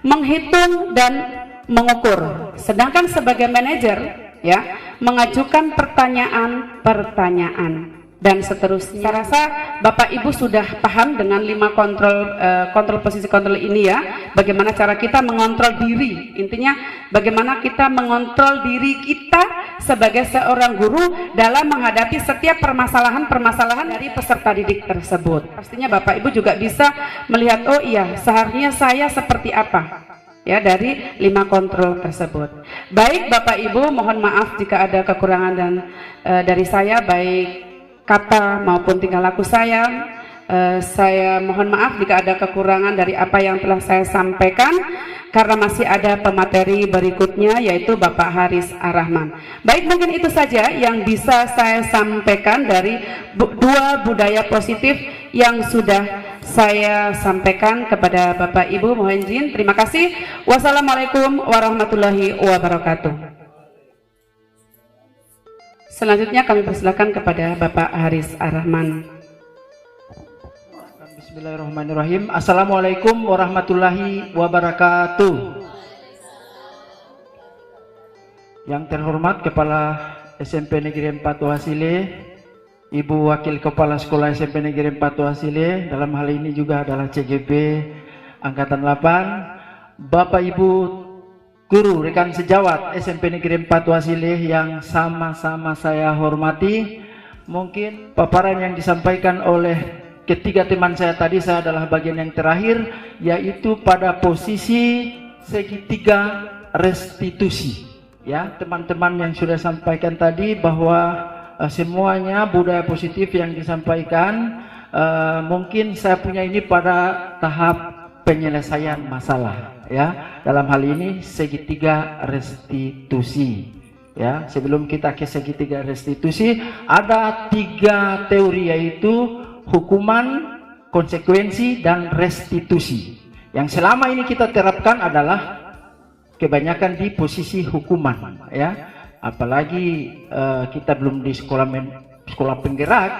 menghitung dan mengukur. Sedangkan sebagai manajer, ya, mengajukan pertanyaan-pertanyaan dan seterusnya. Saya rasa Bapak Ibu sudah paham dengan 5 kontrol posisi kontrol ini, ya. Bagaimana cara kita mengontrol diri. Intinya bagaimana kita mengontrol diri kita sebagai seorang guru dalam menghadapi setiap permasalahan-permasalahan dari peserta didik tersebut. Pastinya Bapak Ibu juga bisa melihat, oh iya, seharusnya saya seperti apa, ya, dari 5 kontrol tersebut. Baik Bapak Ibu, mohon maaf jika ada kekurangan dan dari saya, baik kata maupun tingkah laku saya. Saya mohon maaf jika ada kekurangan dari apa yang telah saya sampaikan, karena masih ada pemateri berikutnya yaitu Bapak Haris Ar-Rahman. Baik, mungkin itu saja yang bisa saya sampaikan dari 2 budaya positif yang sudah saya sampaikan kepada Bapak Ibu. Mohon izin, terima kasih. Wassalamualaikum warahmatullahi wabarakatuh. Selanjutnya kami persilakan kepada Bapak Haris Ar-Rahman. Bismillahirrahmanirrahim. Assalamualaikum warahmatullahi wabarakatuh. Yang terhormat Kepala SMP Negeri 4 Wasile, Ibu Wakil Kepala Sekolah SMP Negeri 4 Wasile, dalam hal ini juga adalah CGP Angkatan 8, Bapak Ibu guru rekan sejawat SMP Negeri 4 Wasile yang sama-sama saya hormati. Mungkin paparan yang disampaikan oleh ketiga teman saya tadi, saya adalah bagian yang terakhir, yaitu pada posisi segitiga restitusi. ya teman-teman yang sudah sampaikan tadi bahwa semuanya budaya positif yang disampaikan, mungkin saya punya ini pada tahap penyelesaian masalah, ya. Dalam hal ini segitiga restitusi, ya. Sebelum kita ke segitiga restitusi, ada 3 teori, yaitu hukuman, konsekuensi, dan restitusi. Yang selama ini kita terapkan adalah kebanyakan di posisi hukuman, ya. Apalagi kita belum di sekolah penggerak,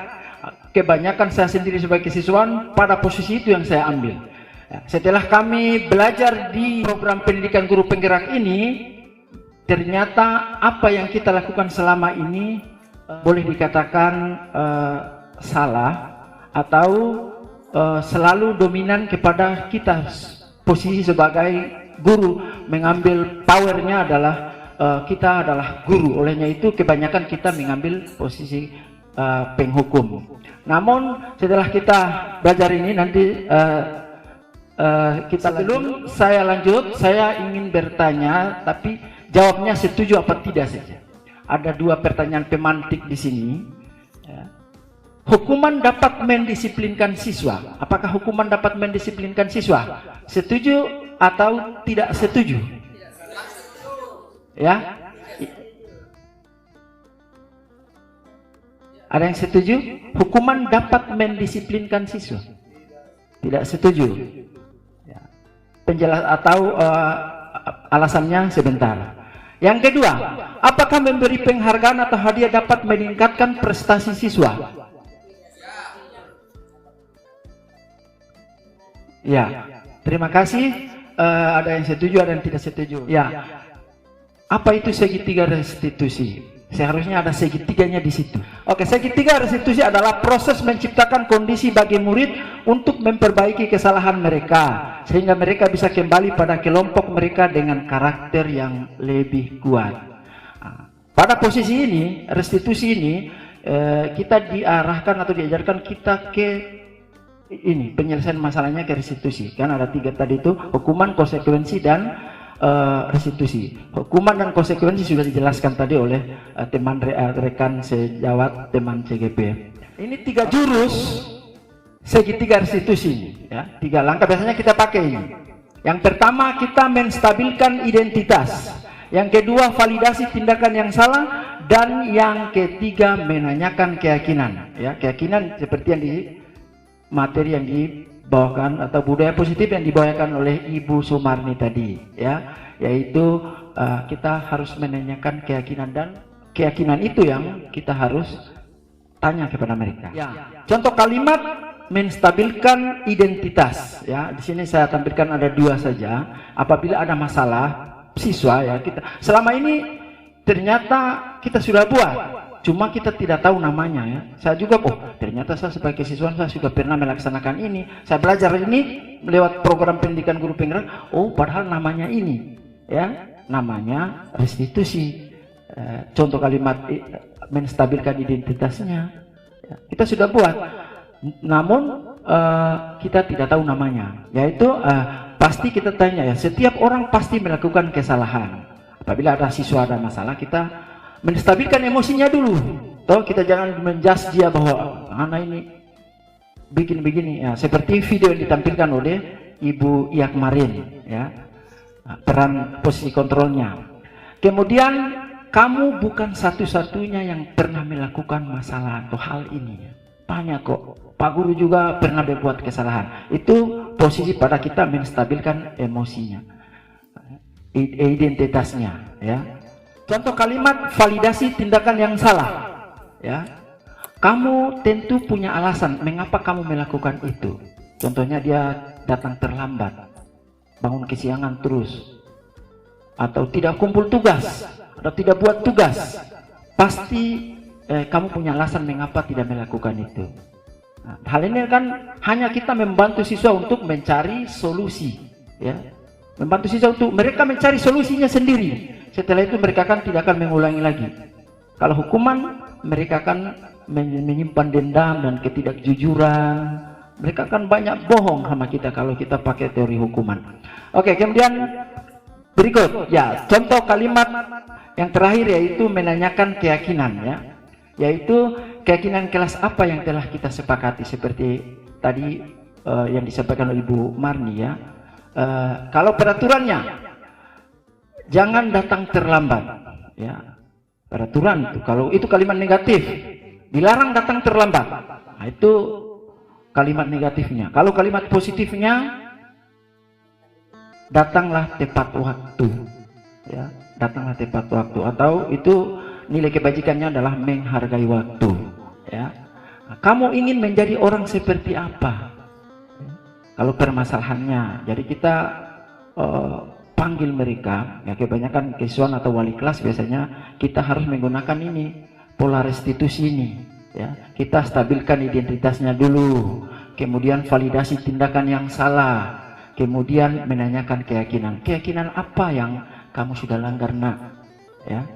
kebanyakan saya sendiri sebagai siswan pada posisi itu yang saya ambil. Setelah kami belajar di program pendidikan guru penggerak ini, ternyata apa yang kita lakukan selama ini boleh dikatakan salah atau selalu dominan kepada kita posisi sebagai guru, mengambil powernya adalah kita adalah guru. Olehnya itu kebanyakan kita mengambil posisi penghukum. Namun setelah kita belajar ini nanti kita sebelum saya lanjut, saya ingin bertanya, tapi jawabnya setuju apa tidak saja. Ada 2 pertanyaan pemantik di sini. Hukuman dapat mendisiplinkan siswa. Apakah hukuman dapat mendisiplinkan siswa? Setuju atau tidak setuju? Ya, ada yang setuju? Hukuman dapat mendisiplinkan siswa. Tidak setuju. Ya. Penjelas atau alasannya sebentar. Yang kedua, apakah memberi penghargaan atau hadiah dapat meningkatkan prestasi siswa? Ya, terima kasih. Ada yang setuju, ada yang tidak setuju. Ya. Apa itu segitiga restitusi? Seharusnya ada segitiganya di situ. Oke, segitiga restitusi adalah proses menciptakan kondisi bagi murid untuk memperbaiki kesalahan mereka, sehingga mereka bisa kembali pada kelompok mereka dengan karakter yang lebih kuat. Pada posisi ini, restitusi ini, kita diarahkan atau diajarkan kita ke ini, penyelesaian masalahnya ke restitusi. Kan ada 3 tadi itu, hukuman, konsekuensi, dan restitusi. Hukuman dan konsekuensi sudah dijelaskan tadi oleh teman rekan sejawat teman CGP. Ini 3 jurus segitiga restitusi, ya. 3 langkah biasanya kita pakai ini. Yang pertama, kita menstabilkan identitas. Yang kedua, validasi tindakan yang salah, dan yang ketiga, menanyakan keyakinan. Ya, keyakinan seperti yang di materi yang dibawakan atau budaya positif yang dibawakan oleh Ibu Sumarni tadi, ya, yaitu kita harus menanyakan keyakinan, dan keyakinan itu yang kita harus tanya kepada mereka. Ya. Contoh kalimat menstabilkan identitas, ya. Di sini saya tampilkan ada 2 saja. Apabila ada masalah siswa, ya, kita selama ini ternyata kita sudah buat, cuma kita tidak tahu namanya, ya. Saya juga, ternyata saya sebagai siswa saya sudah pernah melaksanakan ini. Saya belajar ini lewat program pendidikan guru penggerak. Padahal namanya ini, ya, namanya restitusi. Contoh kalimat menstabilkan identitasnya, ya, kita sudah buat. Namun kita tidak tahu namanya. Yaitu pasti kita tanya, ya. Setiap orang pasti melakukan kesalahan. Apabila ada siswa ada masalah, kita menstabilkan emosinya dulu. Toh kita jangan menjudge dia bahwa anak ini bikin begini, ya, seperti video yang ditampilkan oleh Ibu Ia kemarin, ya, peran posisi kontrolnya. Kemudian kamu bukan satu-satunya yang pernah melakukan masalah atau hal ini. Banyak kok. Pak Guru juga pernah berbuat kesalahan. Itu posisi pada kita menstabilkan emosinya, identitasnya, ya. Contoh kalimat validasi tindakan yang salah, ya. Kamu tentu punya alasan mengapa kamu melakukan itu. Contohnya dia datang terlambat, bangun kesiangan terus, atau tidak kumpul tugas, atau tidak buat tugas. Pasti kamu punya alasan mengapa tidak melakukan itu. Nah, hal ini kan hanya kita membantu siswa untuk mencari solusi, ya. Membantu siswa untuk mereka mencari solusinya sendiri. Setelah itu mereka kan tidak akan mengulangi lagi. Kalau hukuman, mereka akan menyimpan dendam dan ketidakjujuran. Mereka akan banyak bohong sama kita kalau kita pakai teori hukuman. Oke, kemudian berikut, ya, contoh kalimat Yang terakhir yaitu menanyakan keyakinan ya, yaitu keyakinan kelas apa yang telah kita sepakati seperti tadi yang disampaikan oleh Ibu Marni ya. Kalau peraturannya jangan datang terlambat ya. Peraturan itu kalau itu kalimat negatif, dilarang datang terlambat. Nah, itu kalimat negatifnya. Kalau kalimat positifnya, datanglah tepat waktu ya, datanglah tepat waktu, atau itu nilai kebajikannya adalah menghargai waktu ya. Nah, kamu ingin menjadi orang seperti apa? Kalau permasalahannya, jadi kita panggil mereka ya, kebanyakan siswa atau wali kelas biasanya kita harus menggunakan ini pola restitusi ini ya. Kita stabilkan identitasnya dulu, kemudian validasi tindakan yang salah, kemudian menanyakan keyakinan apa yang kamu sudah langgar nak ya.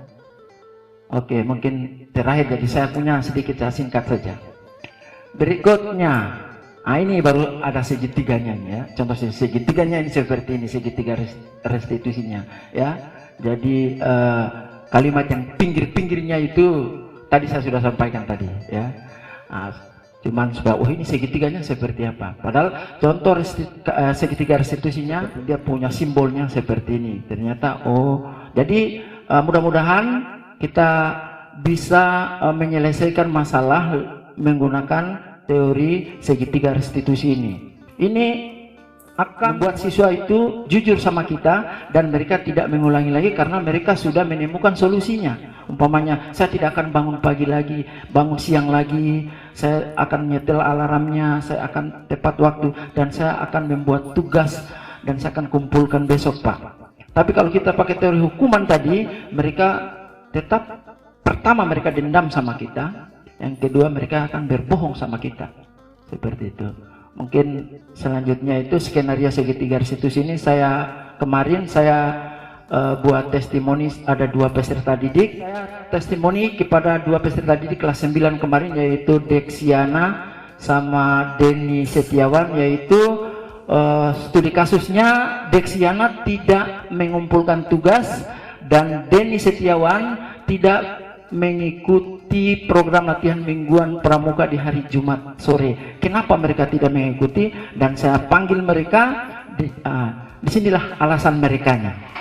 Oke, mungkin terakhir, jadi saya punya sedikit singkat saja. Berikutnya, ini baru ada segitiganya ya. Contoh segitiganya ini seperti ini, segitiga restitusinya ya. Jadi kalimat yang pinggir-pinggirnya itu tadi saya sudah sampaikan tadi ya. Cuman supaya ini segitiganya seperti apa. Padahal contoh segitiga restitusinya dia punya simbolnya seperti ini. Ternyata jadi mudah-mudahan kita bisa menyelesaikan masalah menggunakan teori segitiga restitusi ini. Ini akan membuat siswa itu jujur sama kita dan mereka tidak mengulangi lagi karena mereka sudah menemukan solusinya. Umpamanya, saya tidak akan bangun pagi lagi, bangun siang lagi, saya akan nyetel alarmnya, saya akan tepat waktu, dan saya akan membuat tugas dan saya akan kumpulkan besok Pak. Tapi kalau kita pakai teori hukuman tadi, mereka tetap pertama mereka dendam sama kita, yang kedua mereka akan berbohong sama kita. Seperti itu. Mungkin selanjutnya itu skenario segitiga restitusi ini kemarin saya buat testimoni, ada 2 peserta didik. Saya testimoni kepada 2 peserta didik kelas 9 kemarin, yaitu Deksiana sama Denny Setiawan, yaitu studi kasusnya Deksiana tidak mengumpulkan tugas dan Denny Setiawan tidak mengikuti program latihan mingguan pramuka di hari Jumat sore. Kenapa mereka tidak mengikuti? Dan saya panggil mereka. Disinilah alasan merekanya.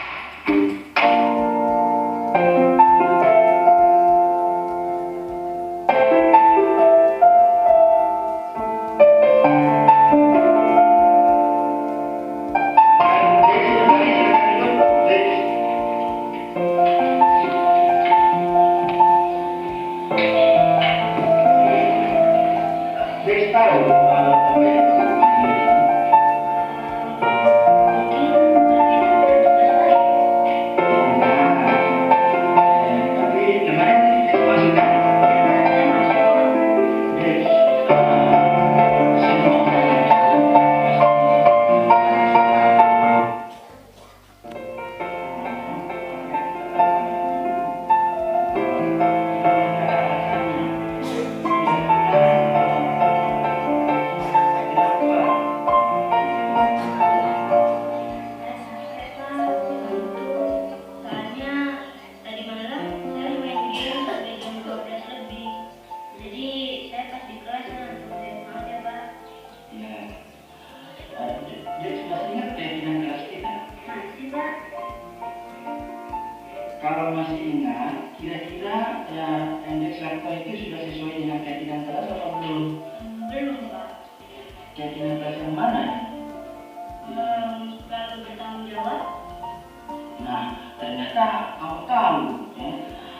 Kalau masih ingat, kira-kira indeks lakto itu sudah sesuai dengan keyakinan kelas atau belum? Belum, Pak. Keyakinan kelas yang mana? Kalau bertanggung jawab. Nah, ternyata kamu tahu ya?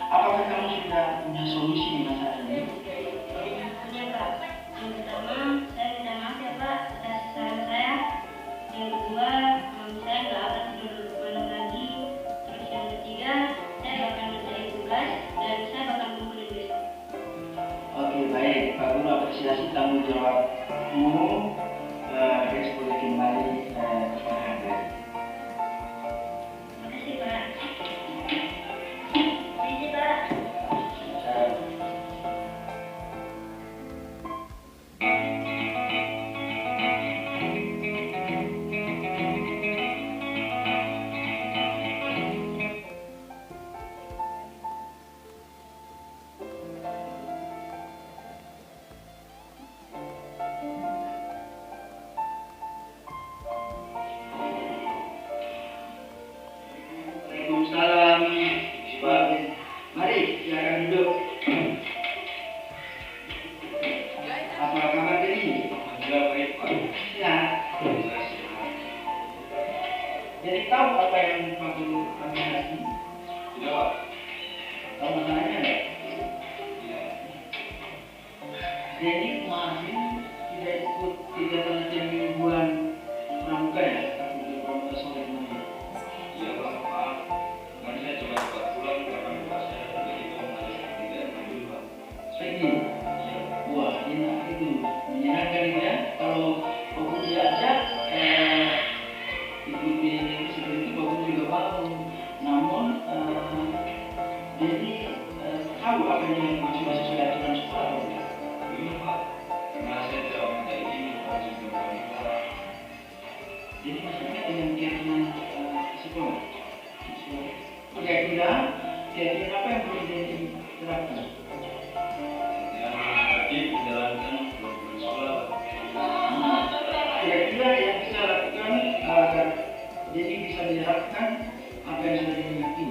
Apakah kamu sudah punya solusi di masalah ini? Punya, Pak. Yang pertama, saya minta maaf ya, Pak, atas kesalahan saya. Yang kedua, saya nggak akan tidur malam lagi. Terus yang ketiga, saya bakal mencari tugas dan saya bakal kumpulin besok. Oke, baik. Pak Guru apresiasi tanggung jawabmu. Rex boleh kembali kepada Anda. Makasih, Pak. Makasih, Pak. Ya. Jadi tahu apa yang Pak Guru kami kasih? Tidak, Pak. Tahu masalahnya enggak? Jadi kemarin tidak ikut kegiatan latihan mingguan pramuka ya? Untuk pramuka sore ini. Iya, Pak. Maaf. Kemarin saya coba pulang karena lupa saya jadi kemarin tidak dulu, Pak. Seperti wah, enak itu, menyenangkan itu ya. Kalau aku diajak ikuti seperti itu, aku juga mau. Namun jadi tahu apa yang dimaksud sesuai aturan sekolah. Iya, Pak. Karena saya tidak minta izin untuk pramuka. Jadi maksudnya dengan kegiatan sekolah. Kira-kira apa yang perlu diterapkan? Menjalankan program sekolah. Kira-kira yang bisa lakukan agar jadi bisa menerapkan apa yang sudah dimengerti.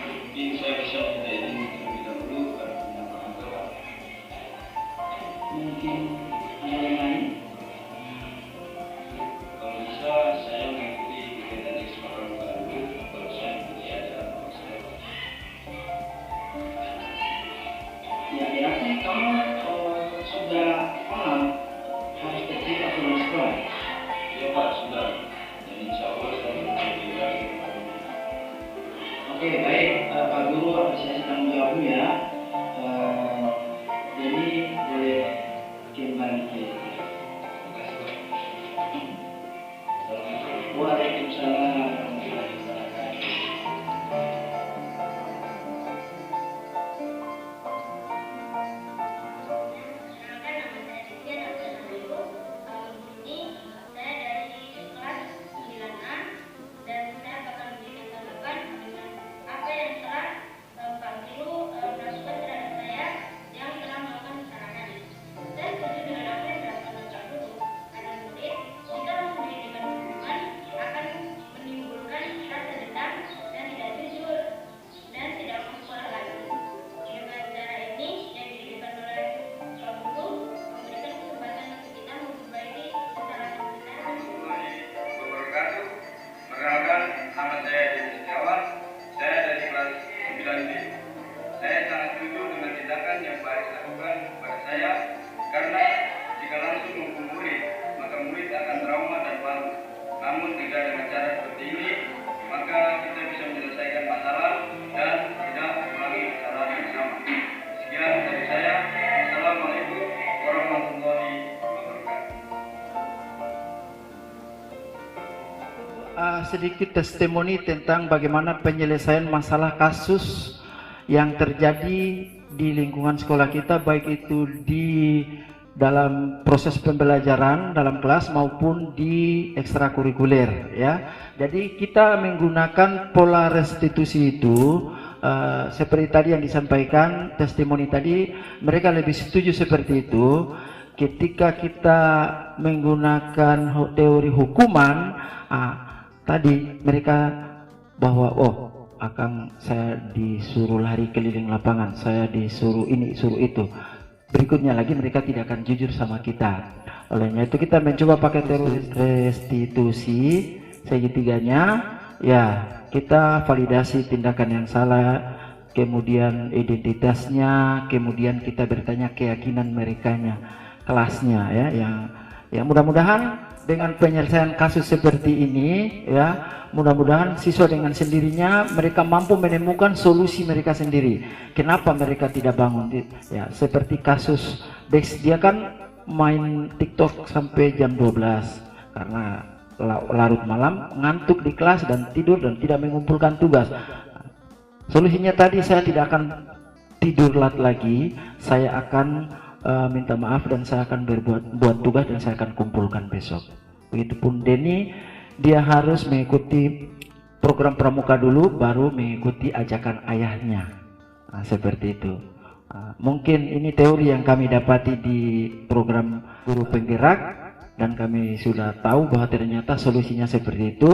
Mungkin saya bisa minta izin terlebih dahulu karena punya pengalaman. Mungkin ada yang lain. Kalau bisa saya mengikuti kegiatan ekstrakurikuler dulu, baru saya mengikuti ajaran maksudnya. Ya, berarti kamu sudah paham harus tertib aturan sekolah? Ya, Pak, sudah. Dan insya Allah saya mengikuti lagi. Oke, baik. Pak Guru apresiasi tanggung jawabmu ya. Jadi boleh kembali ke. Waalaikumsalam warahmatullahi wabarakatuh. Sedikit testimoni tentang bagaimana penyelesaian masalah kasus yang terjadi di lingkungan sekolah kita, baik itu di dalam proses pembelajaran dalam kelas maupun di ekstrakurikuler ya. Jadi kita menggunakan pola restitusi itu seperti tadi yang disampaikan testimoni tadi, mereka lebih setuju seperti itu. Ketika kita menggunakan teori hukuman, tadi mereka bahwa akan saya disuruh lari keliling lapangan, saya disuruh ini, suruh itu. Berikutnya lagi mereka tidak akan jujur sama kita. Olehnya itu kita mencoba pakai teori restitusi segitiganya, ya kita validasi tindakan yang salah, kemudian identitasnya, kemudian kita bertanya keyakinan merekanya, kelasnya ya, yang mudah-mudahan dengan penyelesaian kasus seperti ini ya, mudah-mudahan siswa dengan sendirinya mereka mampu menemukan solusi mereka sendiri. Kenapa mereka tidak bangun ya, seperti kasus Dex, dia kan main TikTok sampai jam 12 karena larut malam, ngantuk di kelas dan tidur dan tidak mengumpulkan tugas. Solusinya tadi, saya tidak akan tidur lagi, saya akan minta maaf dan saya akan buat tugas dan saya akan kumpulkan besok. Begitupun Denny, dia harus mengikuti program pramuka dulu baru mengikuti ajakan ayahnya. Seperti itu. Mungkin ini teori yang kami dapati di program guru penggerak dan kami sudah tahu bahwa ternyata solusinya seperti itu.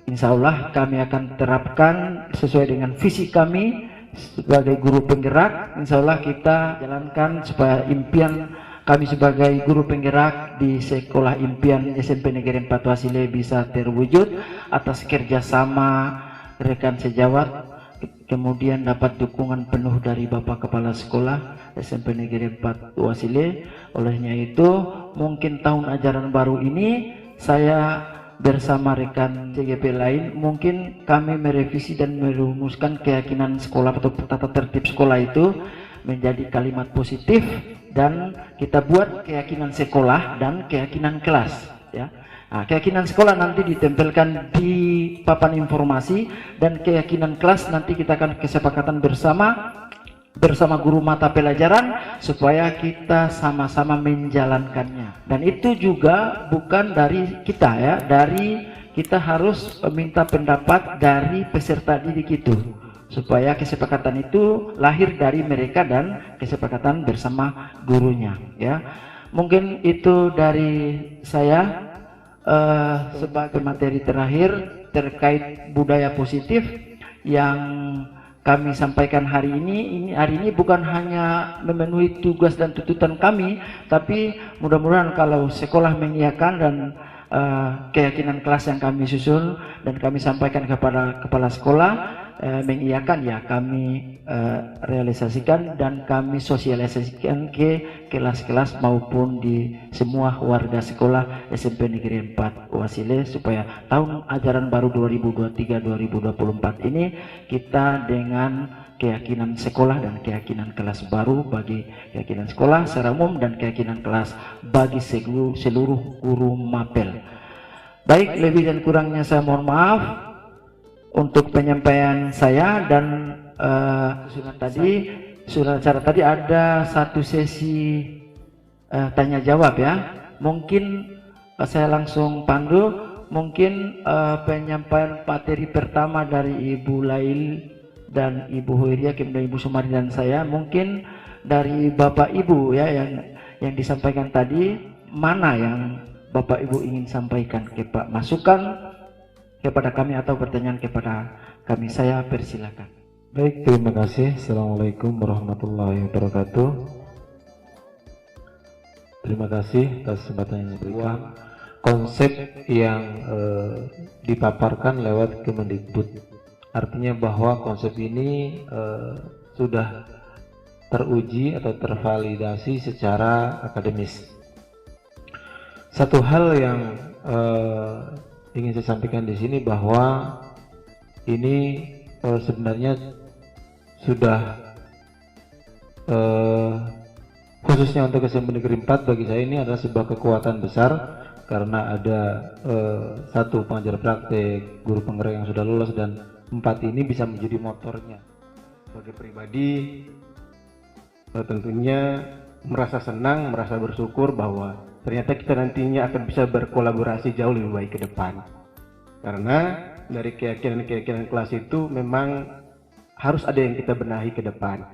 Insya Allah kami akan terapkan sesuai dengan visi kami sebagai guru penggerak. Insya Allah kita jalankan supaya impian kami sebagai guru penggerak di Sekolah Impian SMP Negeri 4 Wasile bisa terwujud atas kerjasama rekan sejawat, kemudian dapat dukungan penuh dari Bapak Kepala Sekolah SMP Negeri 4 Wasile. Olehnya itu mungkin tahun ajaran baru ini saya bersama rekan CGP lain mungkin kami merevisi dan merumuskan keyakinan sekolah atau tata tertib sekolah itu menjadi kalimat positif, dan kita buat keyakinan sekolah dan keyakinan kelas ya. Nah, keyakinan sekolah nanti ditempelkan di papan informasi, dan keyakinan kelas nanti kita akan kesepakatan bersama guru mata pelajaran supaya kita sama-sama menjalankannya. Dan itu juga bukan dari kita ya, dari kita harus meminta pendapat dari peserta didik itu supaya kesepakatan itu lahir dari mereka dan kesepakatan bersama gurunya ya. Mungkin itu dari saya sebagai materi terakhir terkait budaya positif yang kami sampaikan hari ini. Hari ini bukan hanya memenuhi tugas dan tuntutan kami, tapi mudah-mudahan kalau sekolah mengiyakan dan keyakinan kelas yang kami susun dan kami sampaikan kepada kepala sekolah mengiyakan, ya kami realisasikan dan kami sosialisasikan ke kelas-kelas maupun di semua warga sekolah SMP Negeri 4 Wasile supaya tahun ajaran baru 2023-2024 ini kita dengan keyakinan sekolah dan keyakinan kelas baru bagi keyakinan sekolah secara umum dan keyakinan kelas bagi seluruh guru mapel. Baik, lebih dan kurangnya saya mohon maaf untuk penyampaian saya, dan surat acara tadi ada satu sesi tanya jawab ya. Mungkin saya langsung pandu, mungkin penyampaian materi pertama dari Ibu Lail dan Ibu Hoiria, kemudian Ibu Sumari dan saya, mungkin dari Bapak Ibu ya yang disampaikan tadi, mana yang Bapak Ibu ingin sampaikan ke Pak, masukan kepada kami atau pertanyaan kepada kami, saya persilakan. Baik, terima kasih. Assalamualaikum warahmatullahi wabarakatuh. Terima kasih atas kesempatan yang diberikan. Konsep yang dipaparkan lewat Kemendikbud, artinya bahwa konsep ini sudah teruji atau tervalidasi secara akademis. Satu hal yang ingin saya sampaikan di sini bahwa ini sebenarnya sudah khususnya untuk SMP Negeri 4 bagi saya ini adalah sebuah kekuatan besar, karena ada satu pengajar praktek, guru penggerak yang sudah lulus, dan 4 ini bisa menjadi motornya. Sebagai pribadi tentunya merasa senang, merasa bersyukur bahwa ternyata kita nantinya akan bisa berkolaborasi jauh lebih baik ke depan. Karena dari keyakinan kelas itu memang harus ada yang kita benahi ke depan.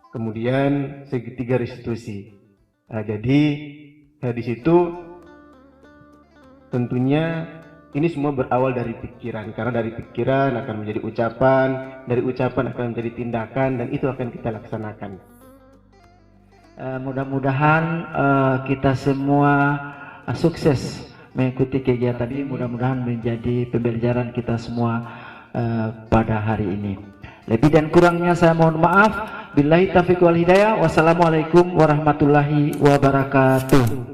Kemudian segitiga restitusi. Nah, jadi di situ tentunya ini semua berawal dari pikiran, karena dari pikiran akan menjadi ucapan, dari ucapan akan menjadi tindakan, dan itu akan kita laksanakan. Mudah-mudahan kita semua sukses mengikuti kegiatan ini, mudah-mudahan menjadi pembelajaran kita semua pada hari ini. Lebih dan kurangnya saya mohon maaf. Billahi taufiq wal hidayah. Wassalamualaikum warahmatullahi wabarakatuh.